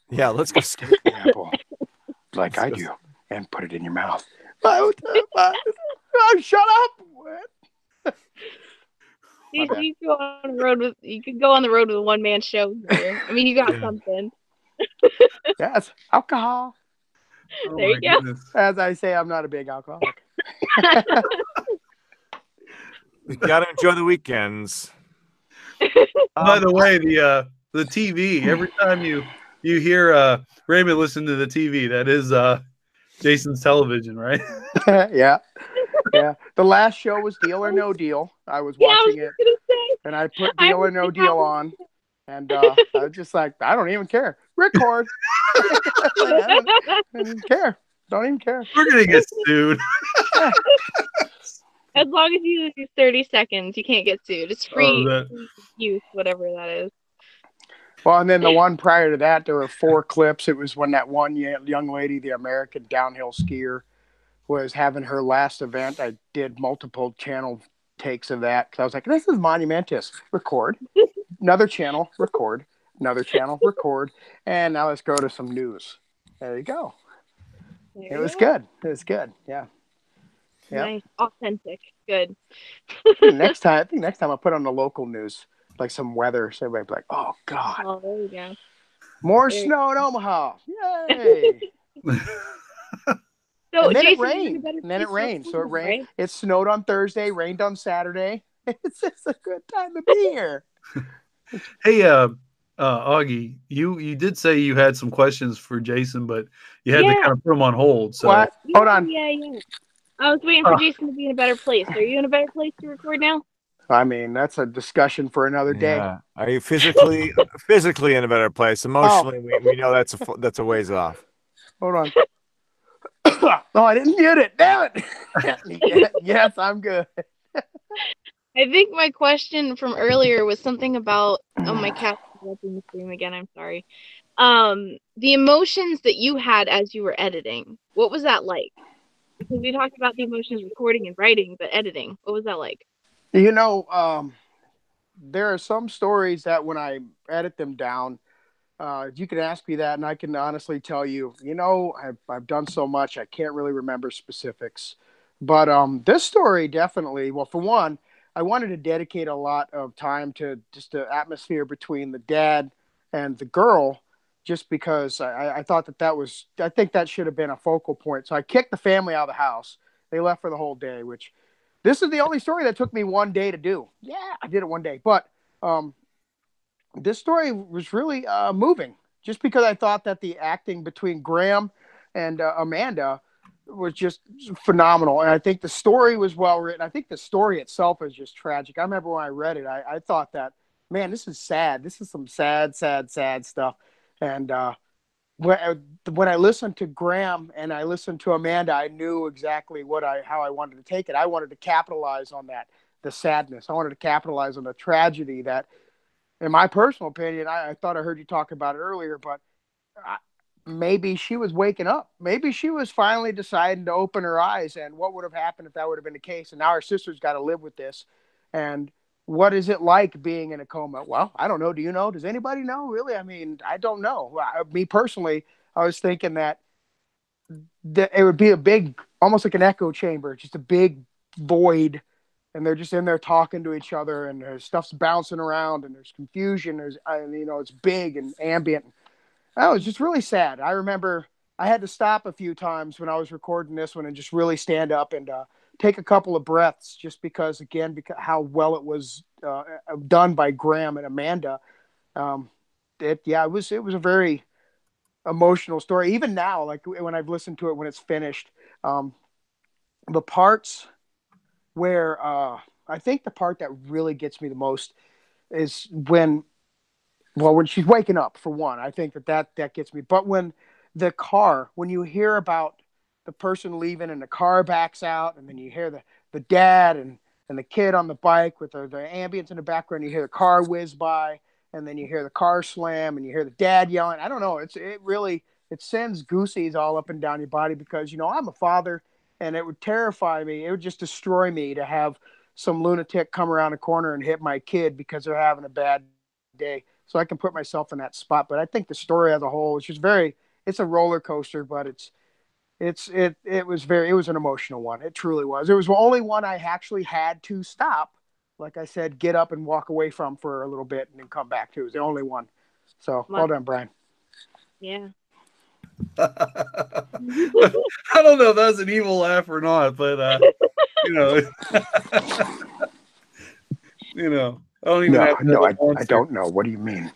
Yeah, let's go skip the apple, like I do, and put it in your mouth. Shut up. You could go on the road with a one-man show here. I mean, you got something. Yes, alcohol. There you go. Goodness. As I say, I'm not a big alcoholic. You gotta enjoy the weekends. By the way, the TV, every time you hear Raymond listen to the TV, that is Jason's television, right? Yeah. The last show was Deal or No Deal. I was watching it, and I put Deal or No Deal on, and I was just like, I don't even care. Record. I don't care. Don't even care. We're gonna get sued. As long as you use 30 seconds, you can't get sued. It's free use, whatever that is. Well, and then the one prior to that, there were 4 clips. It was when that one young lady, the American downhill skier, was having her last event. I did multiple channel takes of that because I was like, this is monumentous. Record. Another channel, record. Another channel, record. And now let's go to some news. There you go. It was good. It was good. Yeah. Nice. Authentic. Good. Next time I'll put on the local news, like some weather. So everybody'll be like, oh, God. Oh, there you go. More snow in Omaha. Yay. So, and then Jason, it rained. And then it rained. So it rained. Right? It snowed on Thursday, rained on Saturday. It's just a good time to be here. Hey, Augie, you did say you had some questions for Jason, but you had to kind of put them on hold. So what? Hold on. Yeah. I was waiting for Jason to be in a better place. Are you in a better place to record now? I mean, that's a discussion for another day. Yeah. Are you physically in a better place? Emotionally, we know that's a ways off. Hold on. No, I didn't mute it. Damn it. Yes, I'm good. I think my question from earlier was something about my cat's watching the stream again. I'm sorry. The emotions that you had as you were editing. What was that like? Because we talked about the emotions recording and writing, but editing. What was that like? You know, there are some stories that when I edit them down, you can ask me that, and I can honestly tell you, I've done so much, I can't really remember specifics. But this story definitely, well, for one, I wanted to dedicate a lot of time to just the atmosphere between the dad and the girl, just because I thought I think that should have been a focal point. So I kicked the family out of the house. They left for the whole day, which this is the only story that took me one day to do. Yeah, I did it one day. But this story was really moving, just because I thought that the acting between Graham and Amanda was just phenomenal. And I think the story was well written. I think the story itself is just tragic. I remember when I read it, I thought that, man, this is sad. This is some sad stuff. And when I listened to Graham and I listened to Amanda, I knew exactly how I wanted to take it. I wanted to capitalize on that, the sadness. I wanted to capitalize on the tragedy that, in my personal opinion, I thought I heard you talk about it earlier, but maybe she was waking up. Maybe she was finally deciding to open her eyes. And what would have happened if that would have been the case? And now her sister's got to live with this. And what is it like being in a coma? Well, I don't know. Do you know? Does anybody know? Really? I mean, I don't know. Me personally, I was thinking that it would be a big, almost like an echo chamber, just a big void. And they're just in there talking to each other, and there's stuff's bouncing around, and there's confusion. It's big and ambient. That was just really sad. I remember I had to stop a few times when I was recording this one and just really stand up and take a couple of breaths, just because how well it was done by Graham and Amanda. It was a very emotional story. Even now, like when I've listened to it, when it's finished, the parts where I think the part that really gets me the most is when she's waking up, for one. I think that gets me. But when you hear about the person leaving and the car backs out, and then you hear the dad and the kid on the bike with the ambience in the background, you hear the car whiz by, and then you hear the car slam, and you hear the dad yelling. I don't know. It sends goosies all up and down your body, because, I'm a father, and it would terrify me. It would just destroy me to have some lunatic come around a corner and hit my kid because they're having a bad day. So I can put myself in that spot. But I think the story as a whole is just it's a roller coaster, but it was an emotional one. It truly was. It was the only one I actually had to stop, like I said, get up and walk away from for a little bit and then come back to. It was the only one. So well done, Brian. Yeah. I don't know if that's an evil laugh or not, but I don't even I don't know. What do you mean?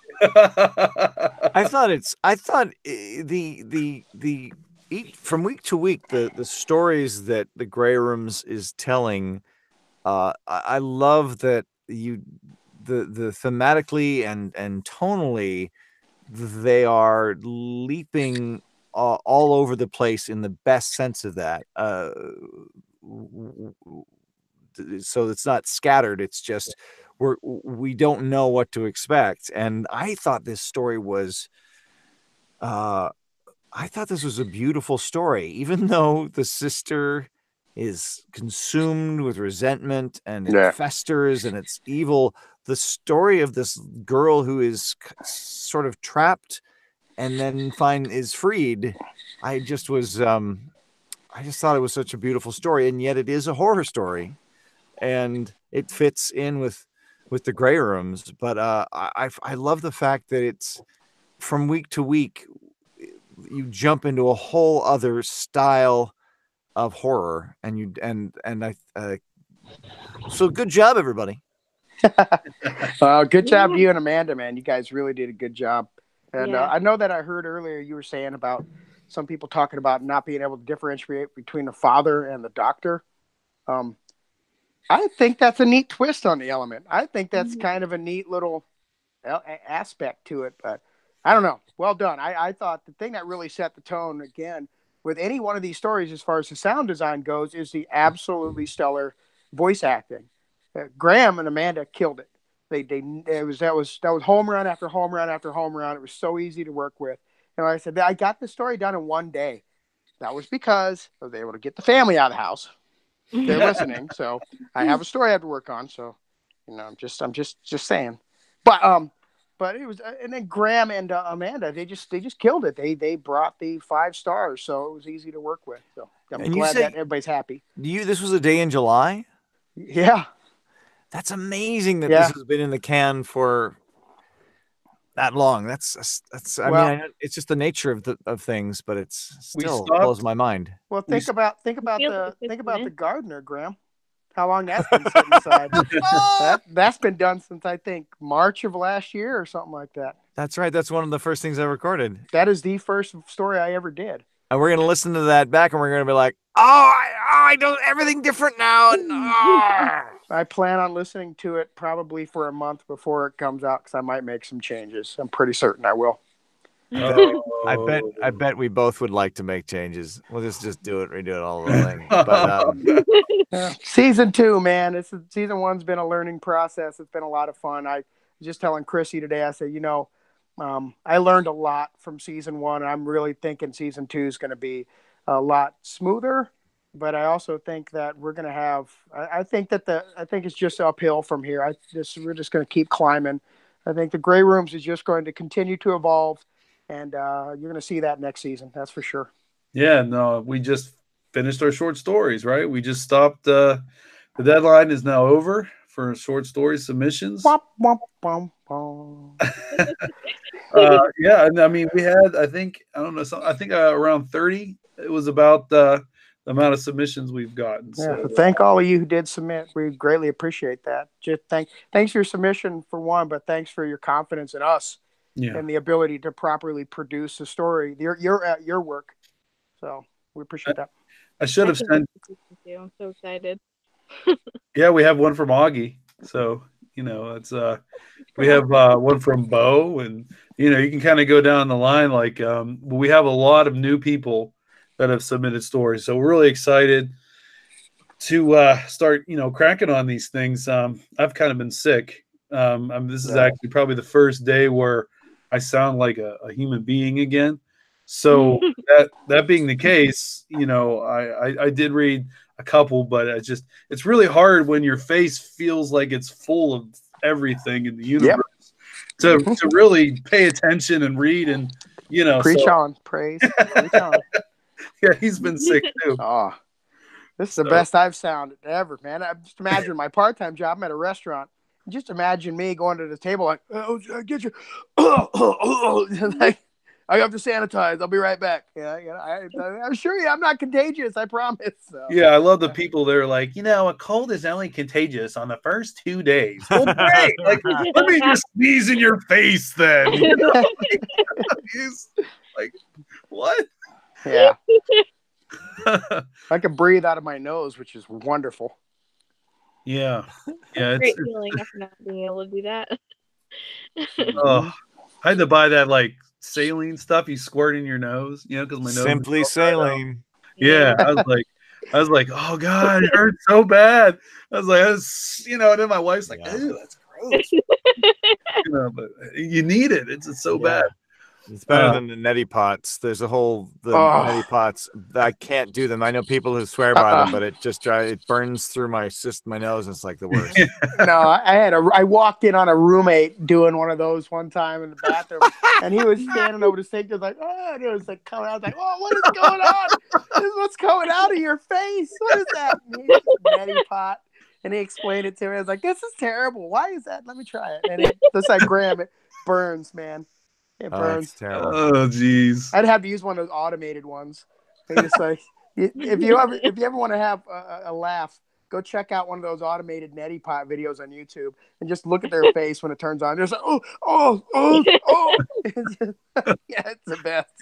I thought from week to week, the stories that the Grey Rooms is telling, I love that the thematically and tonally, they are leaping all over the place in the best sense of that. So it's not scattered. It's just we don't know what to expect. And I thought this story was, I thought this was a beautiful story, even though the sister is consumed with resentment and it festers and it's evil. The story of this girl who is sort of trapped and then is freed. I just thought it was such a beautiful story, and yet it is a horror story, and it fits in with the Grey Rooms. But I love the fact that it's from week to week, you jump into a whole other style of horror, and so good job, everybody. Good job, you and Amanda, man. You guys really did a good job. And I know that I heard earlier you were saying about some people talking about not being able to differentiate between the father and the doctor. I think that's a neat twist on the element. I think that's kind of a neat little aspect to it, but I don't know. Well done. I thought the thing that really set the tone, again, with any one of these stories as far as the sound design goes, is the absolutely stellar voice acting. Graham and Amanda killed it. That was home run after home run after home run. It was so easy to work with. And like I said, I got the story done in one day. That was because I was able to get the family out of the house. They're listening, so I have a story I have to work on. So, I'm just saying. But it was, and then Graham and Amanda, they just killed it. They brought the 5 stars, so it was easy to work with. So I'm glad that everybody's happy. This was a day in July? Yeah. That's amazing that this has been in the can for that long. That's I mean, it's just the nature of things, but it's still blows my mind. Well, think about the gardener, Graham. How long that's been sitting aside. That's been done since I think March of last year or something like that. That's right. That's one of the first things I recorded. That is the first story I ever did. And we're gonna listen to that back, and we're gonna be like, "Oh, I don't everything different now." And, I plan on listening to it probably for a month before it comes out because I might make some changes. I'm pretty certain I will. I bet we both would like to make changes. We'll just do it, redo it all the thing. But season 2, man, season 1's been a learning process. It's been a lot of fun. I was just telling Chrissy today. I said, I learned a lot from season 1. And I'm really thinking season 2 is going to be a lot smoother. But I also think that we're going to have. I think it's just uphill from here. We're just going to keep climbing. I think the Grey Rooms is just going to continue to evolve. And you're going to see that next season. That's for sure. Yeah, no, we just finished our short stories, right? We just stopped. The deadline is now over for short story submissions. Womp, womp, womp, womp. Yeah, and I mean, we had, I think around 30. It was about the amount of submissions we've gotten. Yeah, so thank all of you who did submit. We greatly appreciate that. Just thanks for your submission for one, but thanks for your confidence in us. Yeah. And the ability to properly produce a story, your work. So we appreciate that. I should have sent. I'm so excited. Yeah, we have one from Augie. So it's we have one from Bo, and you can kind of go down the line. Like we have a lot of new people that have submitted stories, so we're really excited to start cracking on these things. I've kind of been sick. This is actually probably the first day where I sound like a human being again. So that being the case, I did read a couple, but it's really hard when your face feels like it's full of everything in the universe to really pay attention and read and preach on. Preach on. Yeah, he's been sick too. Oh, this is the best I've sounded ever, man. I just imagine my part-time job. I'm at a restaurant. Just imagine me going to the table like, "Oh, I get you." Like, I have to sanitize. I'll be right back. I'm sure I'm not contagious. I promise. So. Yeah, I love the people that are like, a cold is only contagious on the first 2 days. Well, great. Like, let me just sneeze in your face then. Like, what? Yeah. I can breathe out of my nose, which is wonderful. Yeah. Great feeling after not being able to do that. I had to buy that like saline stuff you squirt in your nose, because my nose simply saline. Yeah, I was like, oh god, it hurts so bad. I was like, and then my wife's like, ew, that's gross. But you need it. It's so bad. It's better than the neti pots. There's neti pots. I can't do them. I know people who swear by them, but it burns through my nose. And it's like the worst. No, I walked in on a roommate doing one of those one time in the bathroom, and he was standing over the sink, just like, and it was like coming out. I was like, oh, what is going on? This is what's coming out of your face. What is that? And he neti pot, and he explained it to me. I was like, this is terrible. Why is that? Let me try it. And just like Graham, it burns, man. It burns. Terrible. Oh, geez. I'd have to use one of those automated ones. Just like, if you ever want to have a laugh, go check out one of those automated neti pot videos on YouTube and just look at their face when it turns on. They're just like, oh. Yeah, it's the best.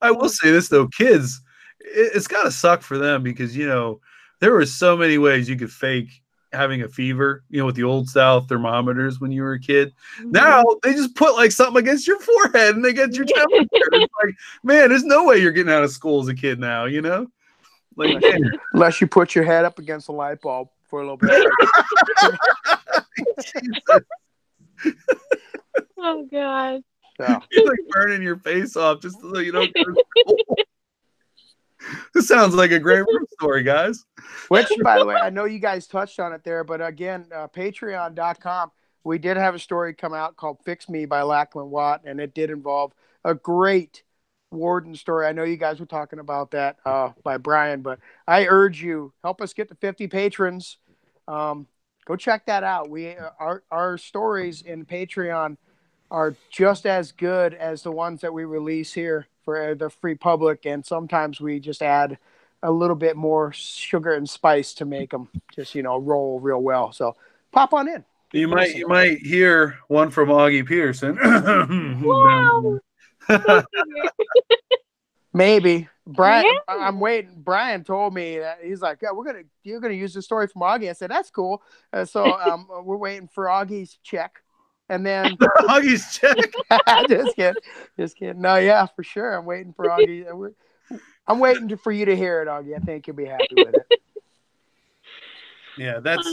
I will say this though, kids, it's got to suck for them because there were so many ways you could fake having a fever, with the old style thermometers when you were a kid. Now they just put like something against your forehead and they get your temperature. It's like, man, there's no way you're getting out of school as a kid now, Like, unless you put your head up against a light bulb for a little bit. Oh god. So. You're like burning your face off just so you don't go to school. This sounds like a great room story, guys. Which, by the way, I know you guys touched on it there, but again, patreon.com, we did have a story come out called Fix Me by Lachlan Watt, and it did involve a great Warden story. I know you guys were talking about that by Brian, but I urge you, help us get to 50 patrons. Go check that out. Our stories in Patreon are just as good as the ones that we release here for the free public, and sometimes we just add a little bit more sugar and spice to make them just roll real well. So pop on in. You might hear one from Augie Peterson. Wow. Maybe Brian. Yeah. I'm waiting. Brian told me that he's like, yeah, you're gonna use the story from Augie. I said that's cool. So we're waiting for Augie's check, and then Augie's check. just kidding. No, yeah, for sure. I'm waiting for Augie. I'm waiting for you to hear it, Augie. I think you'll be happy with it. Yeah, that's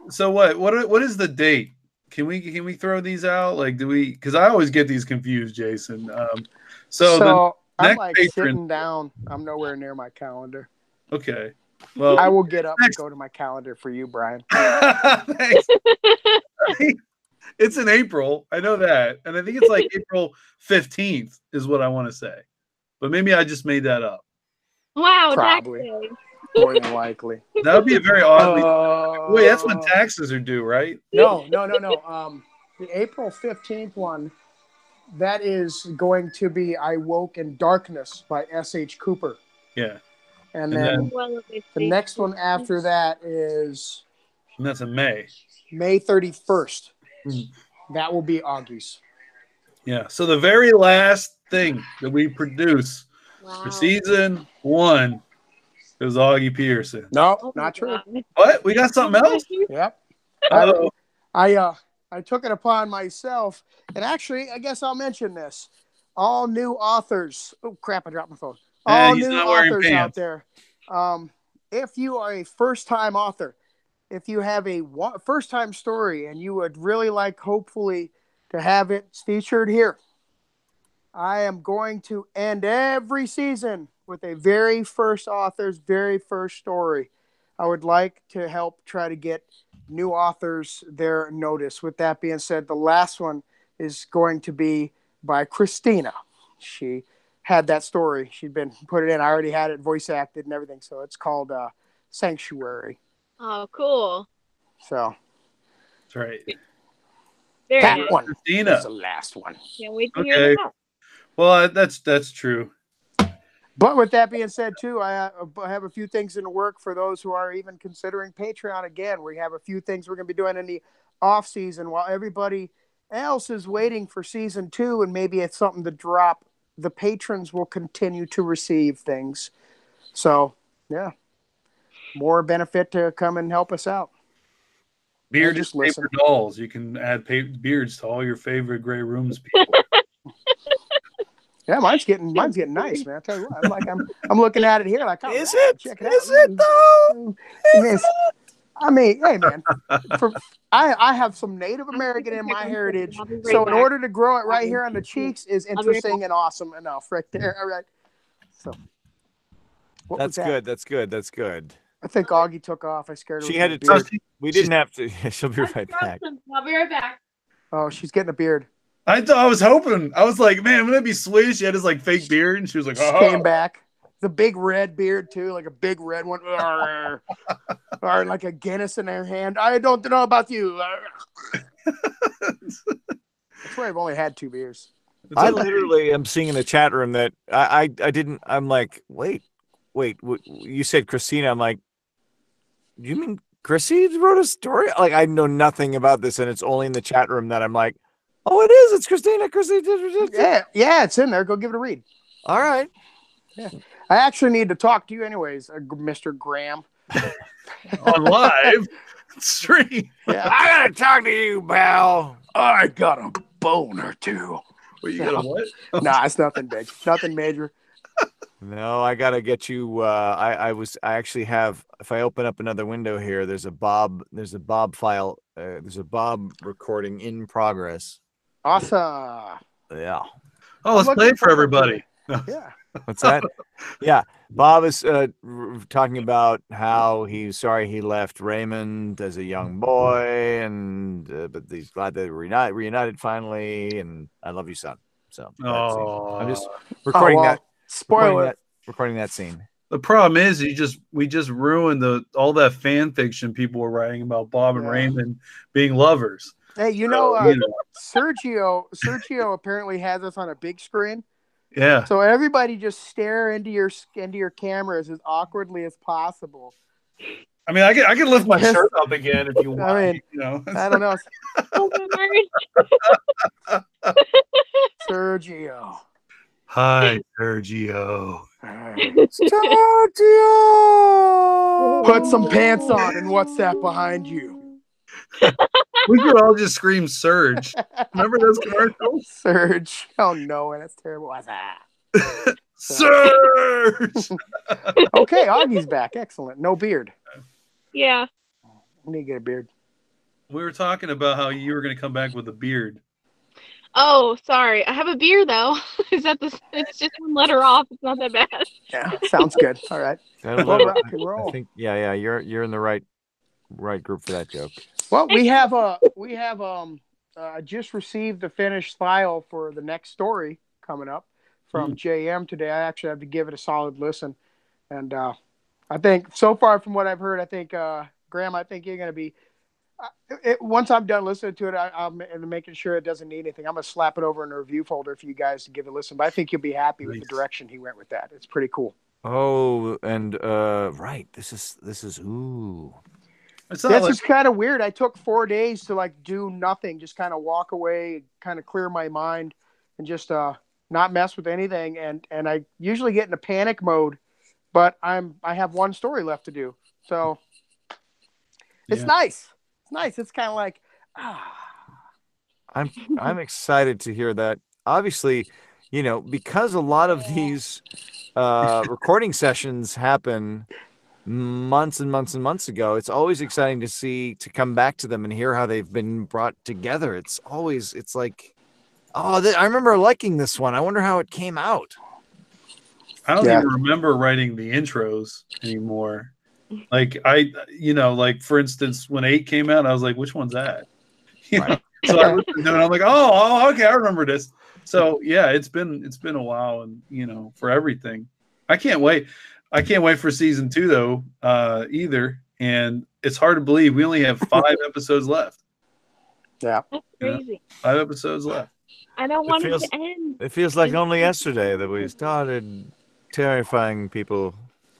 so what is the date? Can we throw these out? Like, do we? Because I always get these confused, Jason. So I'm like patron, sitting down. I'm nowhere near my calendar. Okay. Well, I will get up and go to my calendar for you, Brian. Thanks. It's in April. I know that, and I think it's like April 15th is what I want to say, but maybe I just made that up. Wow, Probably. More than likely. That would be a very oddly. Wait, that's when taxes are due, right? No. The April 15th one, that is going to be I Woke in Darkness by S.H. Cooper. Yeah. And then the next one after that is... And that's in May. May 31st. That will be Augie's. Yeah. So the very last thing that we produce for season 1 is Augie Peterson. No, not true. What? We got something else? Yep. I took it upon myself, and actually, I guess I'll mention this. All new authors. Oh crap! I dropped my phone. All new authors out there. If you are a first-time author, if you have a first-time story, and you would really like, hopefully, to have it featured here, I am going to end every season with a very first author's very first story. I would like to help try to get new authors their notice. With that being said, the last one is going to be by Christina. She had that story. She'd been put it in. I already had it voice acted and everything. So it's called Sanctuary. Oh, cool. So that's right. That one Christina is the last one. Can't wait to hear that. Well, that's true. But with that being said, too, I have a few things in the work for those who are even considering Patreon. Again, we have a few things we're going to be doing in the off season while everybody else is waiting for season 2, and maybe it's something to drop. The patrons will continue to receive things. So, yeah, more benefit to come and help us out. Beard is paper dolls. You can add beards to all your favorite Grey Rooms people. Yeah, mine's getting nice, man. I tell you what, I'm looking at it here like, oh, is it? Check it out. Is it though? I mean, hey, man, I have some Native American in my heritage, so in order to grow it right here on the cheeks is interesting and awesome enough, right there. All right. So that's good. That's good. That's good. I think Augie took off. I scared her. She had to. We didn't have to. She'll be right back. I'll be right back. Oh, she's getting a beard. I was hoping. I was like, man, wouldn't that be sweet? She had this like fake beard, and she was like, oh. She came back. The big red beard too, like a big red one, or like a Guinness in her hand. I don't know about you. That's why I've only had 2 beers. I literally am seeing in the chat room that I didn't. I'm like, wait. You said Christina. I'm like, do you mean Chrissy wrote a story? Like, I know nothing about this, and it's only in the chat room that I'm like, oh, it is. It's Christina. Yeah, it's in there. Go give it a read. All right. Yeah. I actually need to talk to you anyways, Mr. Graham. On live stream. Yeah. I gotta talk to you, pal. I got a bone or two. Well, you got a what? Nah, it's nothing big. Nothing major. No, I gotta get you. I actually have. If I open up another window here, there's a Bob file. There's a Bob recording in progress. Awesome. Yeah. Oh, let's play it for everybody. Yeah. What's that? Yeah, Bob is talking about how he's sorry he left Raymond as a young boy, and but he's glad they were reunited finally. And I love you, son. So I'm just recording that. Spoiler. Recording that scene. The problem is we just ruined all that fan fiction people were writing about Bob and Raymond being lovers. Hey, Sergio apparently has us on a big screen. Yeah. So everybody just stare into your cameras as awkwardly as possible. I mean, I can lift my shirt up again if you want. I mean, I don't know. Sergio. Hi, Sergio. Sergio! Put some pants on, and what's that behind you? We could all just scream Surge. Remember those commercials? Surge. Oh no, that's terrible. What's that? Surge. Okay, Augie's back. Excellent. No beard. Yeah. I need to get a beard. We were talking about how you were going to come back with a beard. Oh, sorry. I have a beer though. It's just one letter off. It's not that bad. Yeah, sounds good. All right. Well, rock and roll. I think, yeah, you're in the right group for that joke. Well, we have I just received the finished file for the next story coming up from JM today. I actually have to give it a solid listen, and I think so far from what I've heard, I think Graham, I think you're going to be. Once I'm done listening to it, I'm making sure it doesn't need anything. I'm going to slap it over in a review folder for you guys to give it a listen. But I think you'll be happy with the direction he went with that. It's pretty cool. Oh, and right, this is ooh. That's just kind of weird. I took 4 days to do nothing, just kind of walk away, kind of clear my mind, and just not mess with anything. And I usually get in a panic mode, but I have one story left to do, so it's nice. It's nice. It's kind of like I'm excited to hear that. Obviously, because a lot of these recording sessions happen months and months and months ago, it's always exciting to come back to them and hear how they've been brought together. It's like, I remember liking this one. I wonder how it came out. I don't even remember writing the intros anymore. For instance, when 8 came out, I was like, which one's that? So I listened to it, I'm like, oh, okay, I remember this. So yeah, it's been a while, and for everything. I can't wait for season 2 though, either. And it's hard to believe we only have 5 episodes left. Yeah. That's crazy. 5 episodes left. I don't want it to end. It feels like only yesterday that we started terrifying people.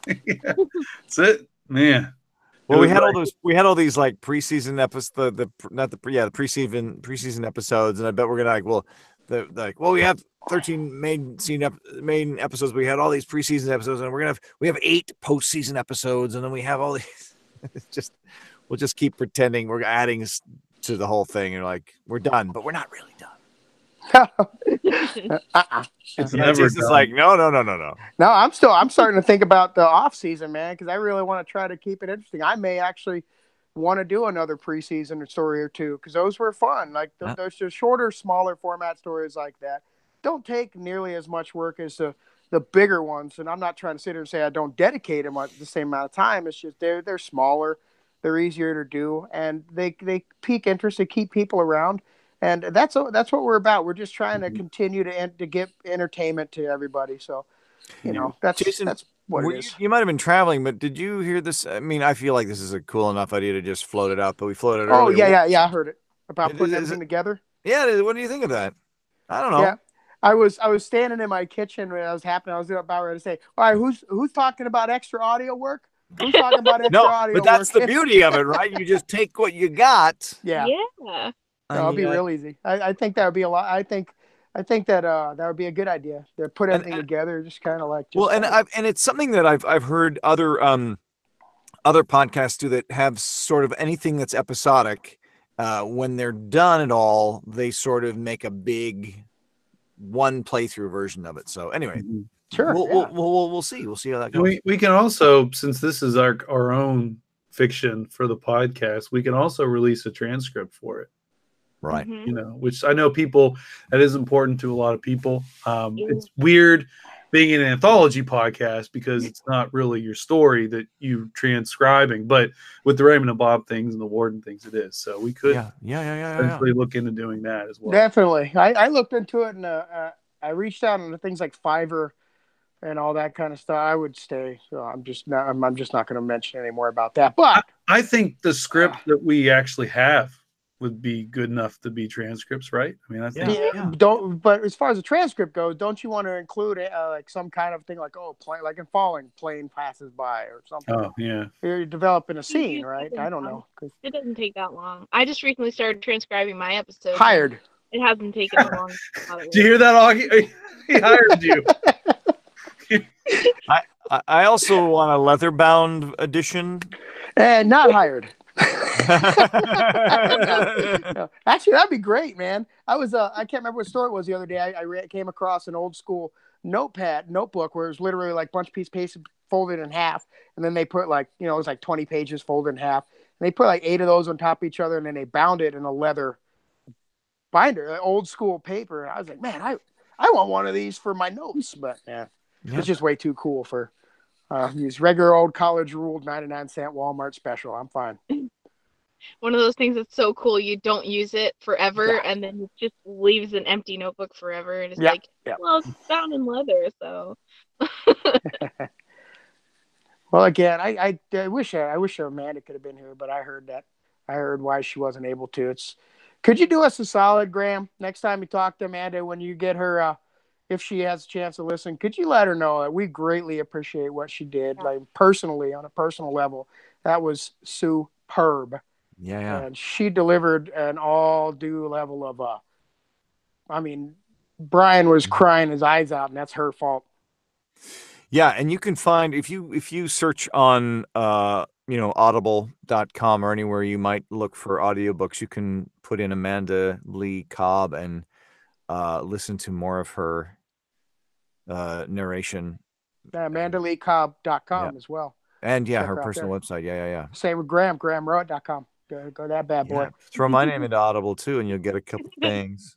Yeah, that's it, man. Well, we had all these like preseason episodes, the preseason episodes, and I bet we're gonna we have 13 main episodes. We had all these preseason episodes, and we have 8 postseason episodes, and then we have all these. We'll just keep pretending we're adding to the whole thing, and we're done, but we're not really done. It's never Jason's like, no. No, I'm starting to think about the off season, man, because I really want to try to keep it interesting. I may actually want to do another preseason story or two, because those were fun. Like those shorter, smaller format stories like that don't take nearly as much work as the bigger ones. And I'm not trying to sit here and say I don't dedicate them the same amount of time. It's just they're smaller, they're easier to do, and they pique interest, they keep people around. And that's what we're about. We're just trying to continue to give entertainment to everybody. So, that's Jason, that's what it is. You might have been traveling, but did you hear this? I mean, I feel like this is a cool enough idea to just float it out, but we floated it. Oh, yeah. I heard it about putting everything together. Yeah. What do you think of that? I don't know. Yeah. I was standing in my kitchen when I was happening. I was about ready to say, all right, who's talking about extra audio work? Who's talking about extra audio work? But that's the beauty of it, right? You just take what you got. Yeah. Yeah. That'll be real easy. I think that would be a lot. I think that would be a good idea. To put everything together, just kind of like. And it's something that I've heard other podcasts do that have sort of anything that's episodic. When they're done at all, they sort of make a big one playthrough version of it. So anyway, sure, we'll see. We'll see how that goes. We can also, since this is our own fiction for the podcast, we can also release a transcript for it. Right. Which I know that is important to a lot of people. It's weird being an anthology podcast because it's not really your story that you're transcribing, but with the Raymond and Bob things and the Warden things, it is. So we could potentially look into doing that as well. Definitely. I looked into it, and I reached out on things like Fiverr and all that kind of stuff, I would stay. So I'm just not going to mention any more about that. But I think the script that we actually have would be good enough to be transcripts, right? I mean, I think But as far as the transcript goes, don't you want to include like some kind of thing like like in Falling, plane passes by or something? Oh yeah, you're developing a scene, right? I don't know. It doesn't take that long. I just recently started transcribing my episodes. Hired. It hasn't taken a long. Do you hear that, Augie? He hired you. I also want a leather-bound edition. And not hired. Actually, that'd be great, man. I can't remember what store it was the other day. I came across an old school notebook where it was literally like a bunch of piece of paper folded in half, and then they put like, it was like 20 pages folded in half, and they put like 8 of those on top of each other, and then they bound it in a leather binder, like old school paper. And I was like, man, I want one of these for my notes, but it's just way too cool for use regular old college ruled 99-cent Walmart special. I'm fine. One of those things that's so cool you don't use it forever, and then it just leaves an empty notebook forever, and it's well, it's bound in leather, so. Well, again, I wish Amanda could have been here, but I heard why she wasn't able to. Could you do us a solid, Graham? Next time you talk to Amanda, when you get her, if she has a chance to listen, could you let her know that we greatly appreciate what she did, like personally, on a personal level? That was superb. Yeah. And she delivered an all due level of, Brian was crying his eyes out, and that's her fault. Yeah, and you can find, if you search on audible.com or anywhere you might look for audiobooks, you can put in Amanda Lee Cobb and listen to more of her narration. AmandaLeeCobb.com as well. And her personal website. Yeah. Same with Rowat.com. Go to that bad boy. Throw my name into Audible too, and you'll get a couple things.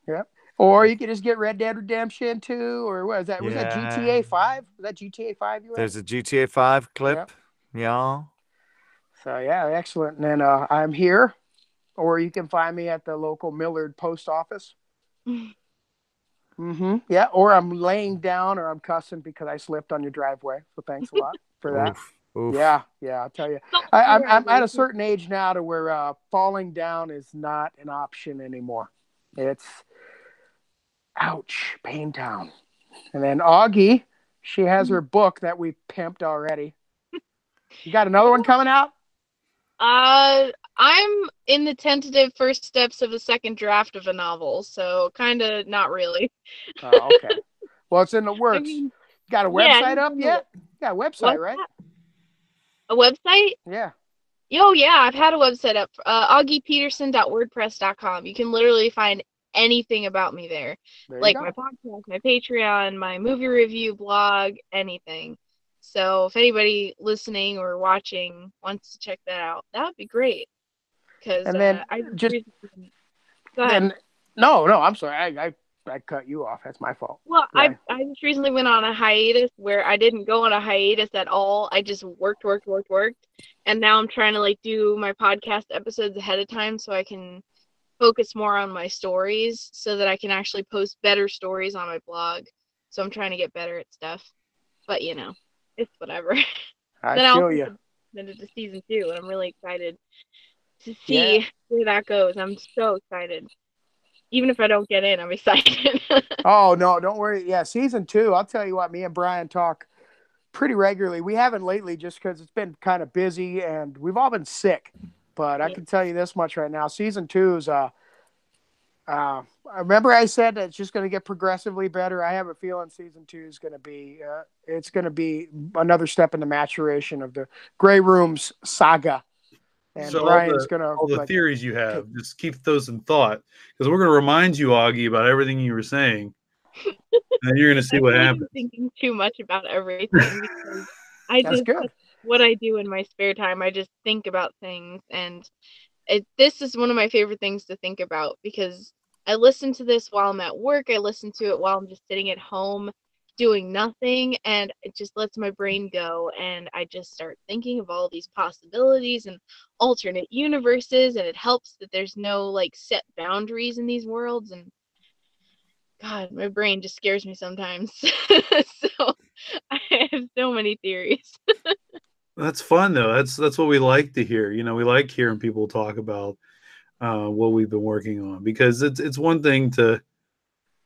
Yep. Or you could just get Red Dead Redemption 2, or what is that? Was that GTA 5? Was that GTA 5 you had? There's a GTA 5 clip. Yep. Yeah. So, excellent. And then I'm here, or you can find me at the local Millard post office. Mm-hmm. Yeah, or I'm laying down, or I'm cussing because I slipped on your driveway. So thanks a lot for that. Oof. Yeah, I'll tell you. I'm at a certain age now to where falling down is not an option anymore. It's ouch, Pain Town. And then Augie, she has her book that we pimped already. You got another one coming out? I'm in the tentative first steps of a second draft of a novel, so kind of not really. Oh, okay. Well, it's in the works. Got a website up yet? You got a website, right? A website? Yeah. Oh, yeah, I've had a website up. AugiePeterson.wordpress.com. You can literally find anything about me there. Like my podcast, my Patreon, my movie review blog, anything. So if anybody listening or watching wants to check that out, that would be great. Because go ahead. No, I'm sorry. I cut you off. That's my fault. Well, I just recently went on a hiatus where I didn't go on a hiatus at all. I just worked. And now I'm trying to do my podcast episodes ahead of time so I can focus more on my stories so that I can actually post better stories on my blog. So I'm trying to get better at stuff. But, it's whatever. I feel you. Then into season 2, and I'm really excited to see where that goes. I'm so excited. Even if I don't get in, I'm excited. Oh, no, don't worry. Yeah, season 2, I'll tell you what, me and Brian talk pretty regularly. We haven't lately just because it's been kind of busy and we've all been sick. But I can tell you this much right now. Season 2 is, I remember I said that it's just going to get progressively better. I have a feeling season 2 is going to be, it's going to be another step in the maturation of the Grey Rooms saga. And so Brian's going to... all the theories you have, just keep those in thought. Because we're going to remind you, Augie, about everything you were saying. And then you're going to see what happens. I'm thinking too much about everything. Because that's what I do in my spare time. I just think about things. And this is one of my favorite things to think about. Because I listen to this while I'm at work. I listen to it while I'm just sitting at home doing nothing, and it just lets my brain go, and I just start thinking of all these possibilities and alternate universes, and it helps that there's no set boundaries in these worlds, and God, my brain just scares me sometimes. So I have so many theories. That's fun though. That's what we like to hear. You know, we like hearing people talk about what we've been working on, because it's one thing to,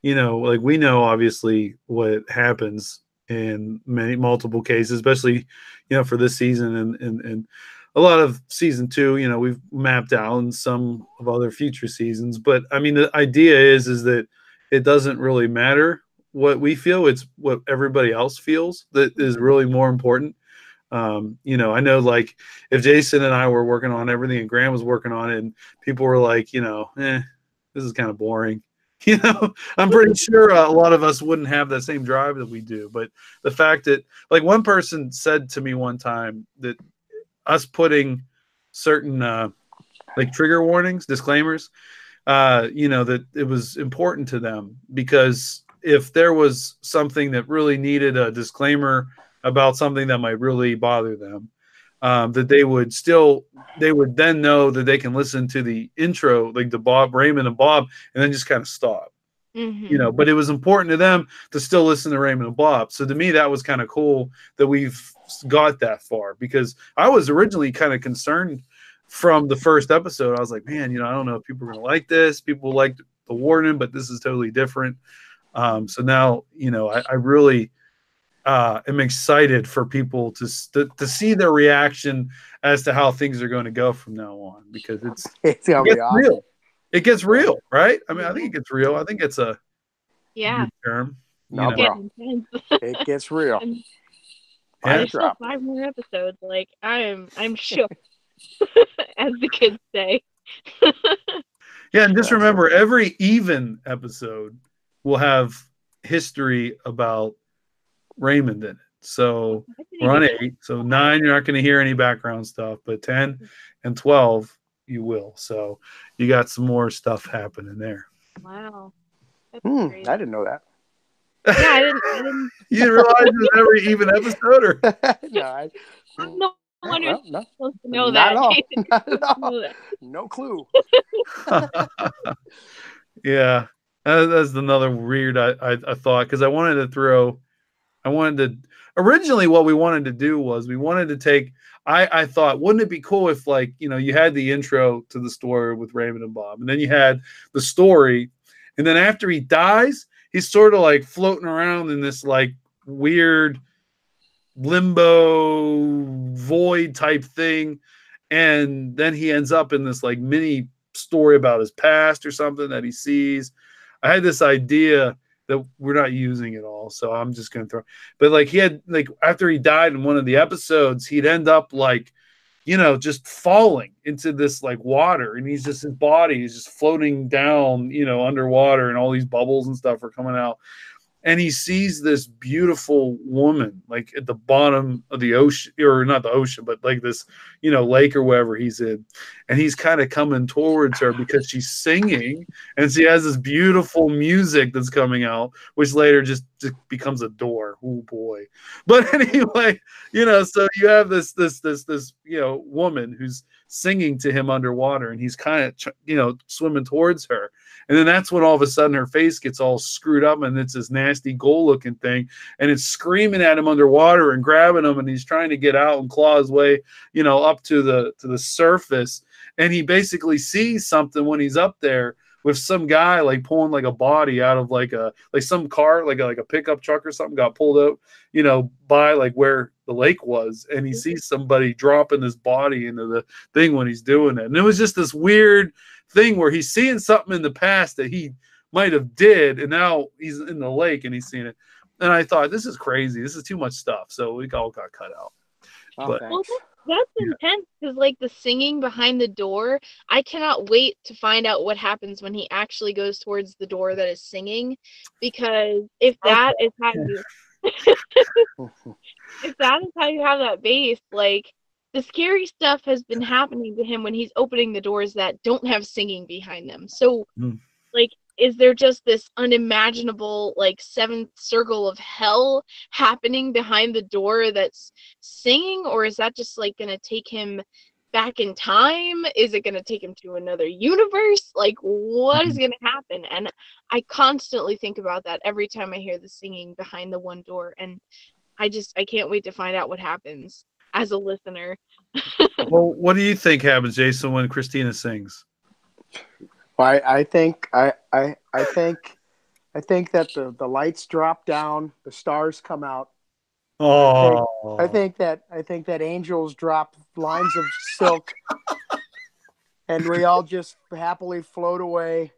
you know, like we know obviously what happens in multiple cases, especially, you know, for this season and a lot of season 2, you know, we've mapped out in some of other future seasons. But I mean, the idea is that it doesn't really matter what we feel, it's what everybody else feels that is really more important. You know, I know, like, if Jason and I were working on everything and Graham was working on it and people were like, you know, this is kind of boring. You know, I'm pretty sure a lot of us wouldn't have that same drive that we do. But the fact that, like, one person said to me one time that us putting certain like trigger warnings, disclaimers, you know, that it was important to them, because if there was something that really needed a disclaimer about something that might really bother them, that they would then know that they can listen to the intro, like the Raymond and Bob, and then just kind of stop. You know, but it was important to them to still listen to Raymond and Bob. So to me, that was kind of cool that we've got that far, because I was originally kind of concerned from the first episode. I was like, man, you know, I don't know if people are going to like this. People liked the Warden, but this is totally different. So now, you know, I really am excited for people to see their reaction as to how things are going to go from now on, because it's gonna be awesome. Real. It gets real, right? I mean, I think it gets real. I think it's a good term. No, bro. It gets real. There's still 5 more episodes. Like, I'm shook, as the kids say. Yeah, and just remember, every even episode will have history about Raymond in it. So we're on 8. So 9, you're not going to hear any background stuff, but 10 and 12, you will. So you got some more stuff happening there. Wow. I didn't know that. Yeah, I didn't. You didn't realize it was every even episode, or no, I'm the one who's supposed to know not that. At all. Not at all. No clue. Yeah, that's another weird I thought, because originally what we wanted to do was we wanted to take, I thought, wouldn't it be cool if, like, you know, you had the intro to the story with Raymond and Bob, and then you had the story, and then after he dies, he's sort of like floating around in this like weird limbo void type thing, and then he ends up in this like mini story about his past or something that he sees. I had this idea that we're not using it all, so I'm just gonna throw. But like, he had, like, after he died in one of the episodes, he'd end up like, you know, just falling into this like water, and he's just, his body is just floating down, you know, underwater, and all these bubbles and stuff are coming out. And he sees this beautiful woman, like at the bottom of the ocean, or not the ocean, but like this, you know, lake or wherever he's in. And he's kind of coming towards her because she's singing, and she has this beautiful music that's coming out, which later just becomes a door. Oh boy. But anyway, you know, so you have this, you know, woman who's singing to him underwater, and he's kind of, you know, swimming towards her. And then that's when all of a sudden her face gets all screwed up, and it's this nasty goal-looking thing, and it's screaming at him underwater and grabbing him, and he's trying to get out and claw his way, you know, up to the surface. And he basically sees something when he's up there with some guy like pulling like a body out of like some car, like a pickup truck or something got pulled out, you know, by like where the lake was, and he sees somebody dropping this body into the thing when he's doing it. And it was just this weird thing where he's seeing something in the past that he might have did, and now he's in the lake and he's seeing it. And I thought, this is crazy, this is too much stuff, so we all got cut out. Well, that's intense, because like the singing behind the door, I cannot wait to find out what happens when he actually goes towards the door that is singing, because if that is how you if that is how you have that base, like, the scary stuff has been happening to him when he's opening the doors that don't have singing behind them. So, like, is there just this unimaginable, like, 7th circle of hell happening behind the door that's singing? Or is that just, like, going to take him back in time? Is it going to take him to another universe? Like, what is going to happen? And I constantly think about that every time I hear the singing behind the one door. And I can't wait to find out what happens as a listener. Well, what do you think happens, Jason, when Christina sings? Well, I think that the lights drop down, the stars come out. Oh, I think that angels drop lines of silk, and we all just happily float away.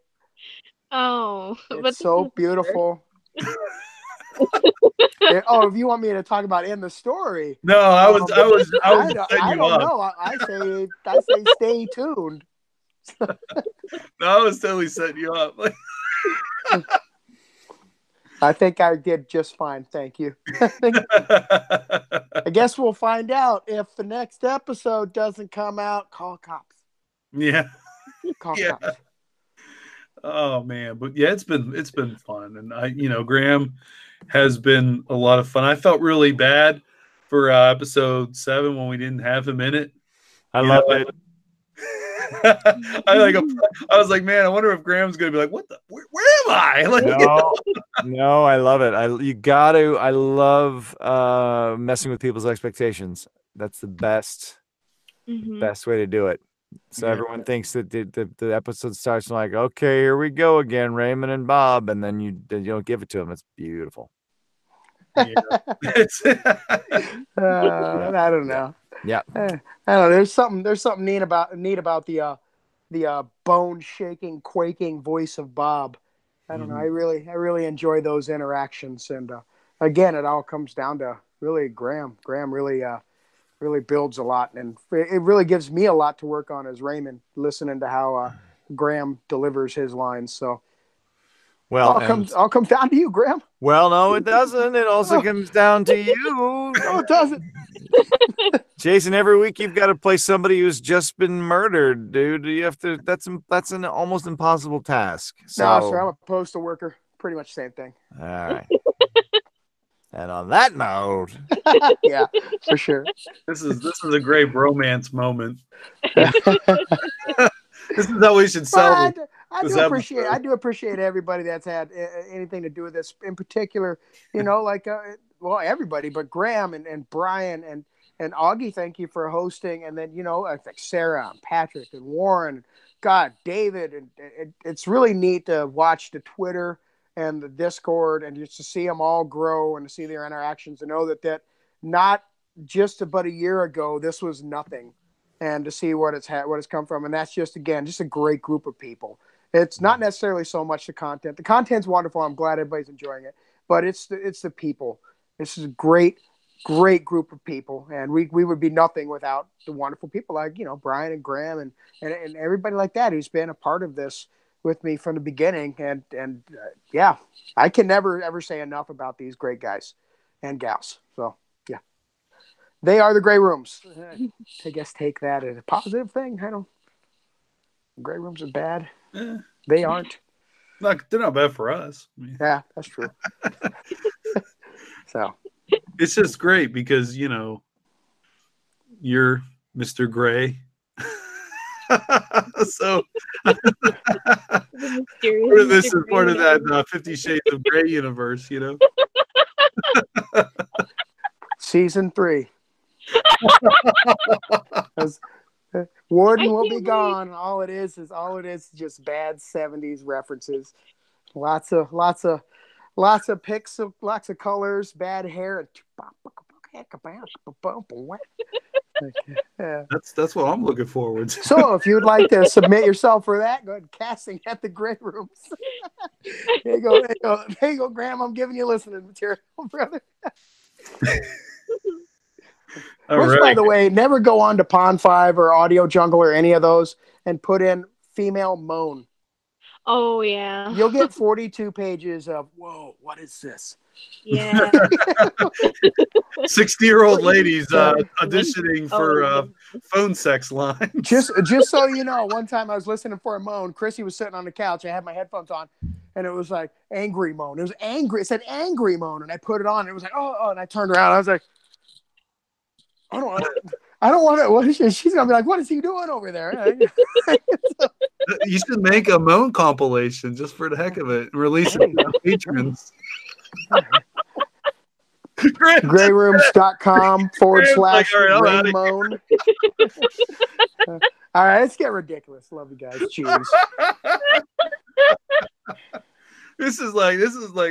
Oh, it's so beautiful. If you want me to talk about in the story, no, I was setting you up. No, I say stay tuned. No, I was totally setting you up. I think I did just fine. Thank you. I guess we'll find out if the next episode doesn't come out. Call cops. Yeah. Call cops. Oh man, but yeah, it's been fun, and Graham has been a lot of fun. I felt really bad for episode 7 when we didn't have him in it. I love it. I was like, man, I wonder if Graham's gonna be like, what the? Where am I? Like, no, I love it. I love messing with people's expectations. That's the best way to do it. So everyone thinks that the episode starts like, okay, here we go again, Raymond and Bob, and then you don't give it to them. It's beautiful. Yeah. I don't know. Yeah, I don't know. There's something neat about the bone shaking, quaking voice of Bob. I don't know. I really enjoy those interactions, and again, it all comes down to really Graham. Graham really builds a lot, and it really gives me a lot to work on as Raymond, listening to how Graham delivers his lines. So, all comes down to you, Graham. Well, no, it doesn't. It also comes down to you. No, it doesn't. Jason, every week you've got to play somebody who's just been murdered, dude. You have to. That's an almost impossible task. So, no, sir, I'm a postal worker. Pretty much the same thing. All right. And on that note, yeah, for sure. This is a great bromance moment. This is how we should sell. I do appreciate everybody that's had anything to do with this. In particular, everybody, but Graham and Brian and Augie. Thank you for hosting, and then I think Sarah and Patrick and Warren, God, David, and it's really neat to watch the Twitter and the Discord, and just to see them all grow and to see their interactions, and know that not just about a year ago, this was nothing, and to see what it's come from. And that's just a great group of people. It's not necessarily so much the content. The content's wonderful. I'm glad everybody's enjoying it, but it's the people. This is a great group of people, and we would be nothing without the wonderful people like, Brian and Graham and everybody like that who's been a part of this with me from the beginning. And yeah, I can never ever say enough about these great guys and gals. So yeah, they are the Grey Rooms. I guess take that as a positive thing. I don't. Grey Rooms are bad. They aren't. They're not bad for us. Yeah, that's true. So it's just great because you're Mr. Gray. So this is part of that 50 Shades of Grey universe, Season 3. Warden will be gone. All it is just bad 70s references. Lots of pics of lots of colors, bad hair. Yeah. That's what I'm looking forward to. So if you'd like to submit yourself for that, go ahead, casting at the Grey Rooms. There you go, Graham. I'm giving you listening material, brother. By the way, never go on to Pond 5 or Audio Jungle or any of those and put in female moan. Oh, yeah. You'll get 42 pages of, whoa, what is this? Yeah. 60-year-old ladies auditioning for phone sex line. Just so you know, one time I was listening for a moan. Chrissy was sitting on the couch. I had my headphones on, and it was like angry moan. It was angry. It said angry moan, and I put it on. And it was like, oh, and I turned around. I was like, I don't want to. What is she's gonna be like? What is he doing over there? You should make a moan compilation just for the heck of it and release it to patrons. Grayrooms.com/Raymond. All right, let's get ridiculous. Love you guys. Cheers. This is like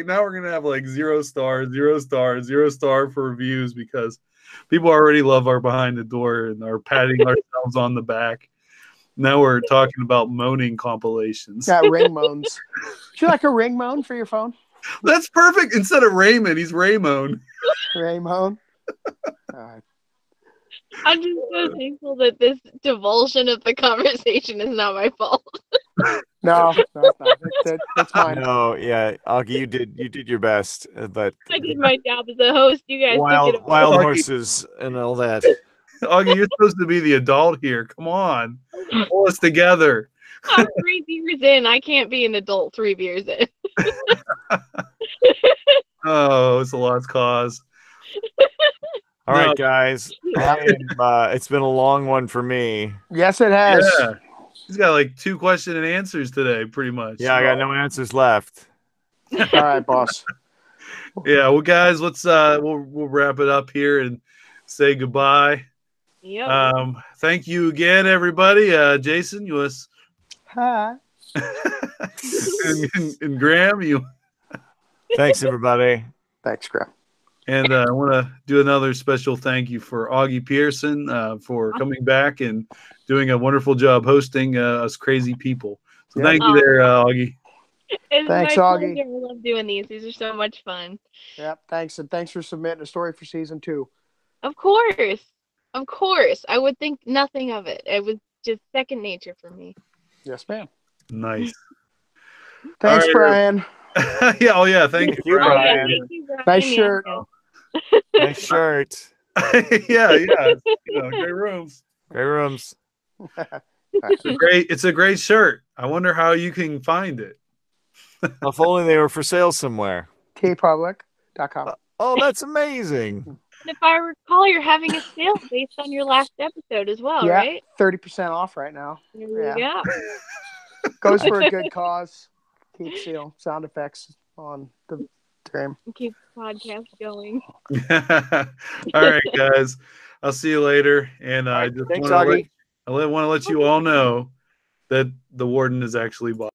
now we're gonna have like 0 stars, 0 stars, 0 star for reviews because people already love our behind the door and are patting ourselves on the back. Now we're talking about moaning compilations. Got ring moans. Would you like a ring moan for your phone? That's perfect. Instead of Raymond, he's Raymond. Raymond. All right. I'm just so thankful that this divulsion of the conversation is not my fault. No, it's not. That's mine. No, yeah, Augie, you did your best, but I did my job as a host. You guys wild took it wild horses and all that. Augie, you're supposed to be the adult here. Come on, pull us together. I'm 3 beers in. I can't be an adult 3 beers in. Oh, it's a lost cause. All right, guys. It's been a long one for me. Yes, it has. Yeah. He's got like 2 question and answers today, pretty much. Yeah, I got no answers left. All right, boss. Yeah, well, guys, let's we'll wrap it up here and say goodbye. Yep. Thank you again, everybody. Jason, you was Hi. and Graham, you. Thanks, everybody. Thanks, Graham. And I want to do another special thank you for Augie Peterson for coming back and doing a wonderful job hosting us crazy people. So thank you there, Augie. Thanks, Augie. I love doing these. These are so much fun. Yep, thanks. And thanks for submitting a story for season 2. Of course. Of course. I would think nothing of it. It was just second nature for me. Yes, ma'am. Nice. Thanks, right, Brian. Yeah, oh yeah, thank you, Brian. Thank you, Brian. Nice shirt. Nice shirt. Yeah. Great rooms. Great rooms. It's a great shirt. I wonder how you can find it. If only they were for sale somewhere. tpublic.com. Oh, that's amazing. And if I recall, you're having a sale based on your last episode as well, Yeah, right? 30% off right now. There we go. Goes for a good cause. Keep sound effects on the stream. Keep the podcast going. All right, guys. I'll see you later. And I just want to let you all know that the warden is actually Bob.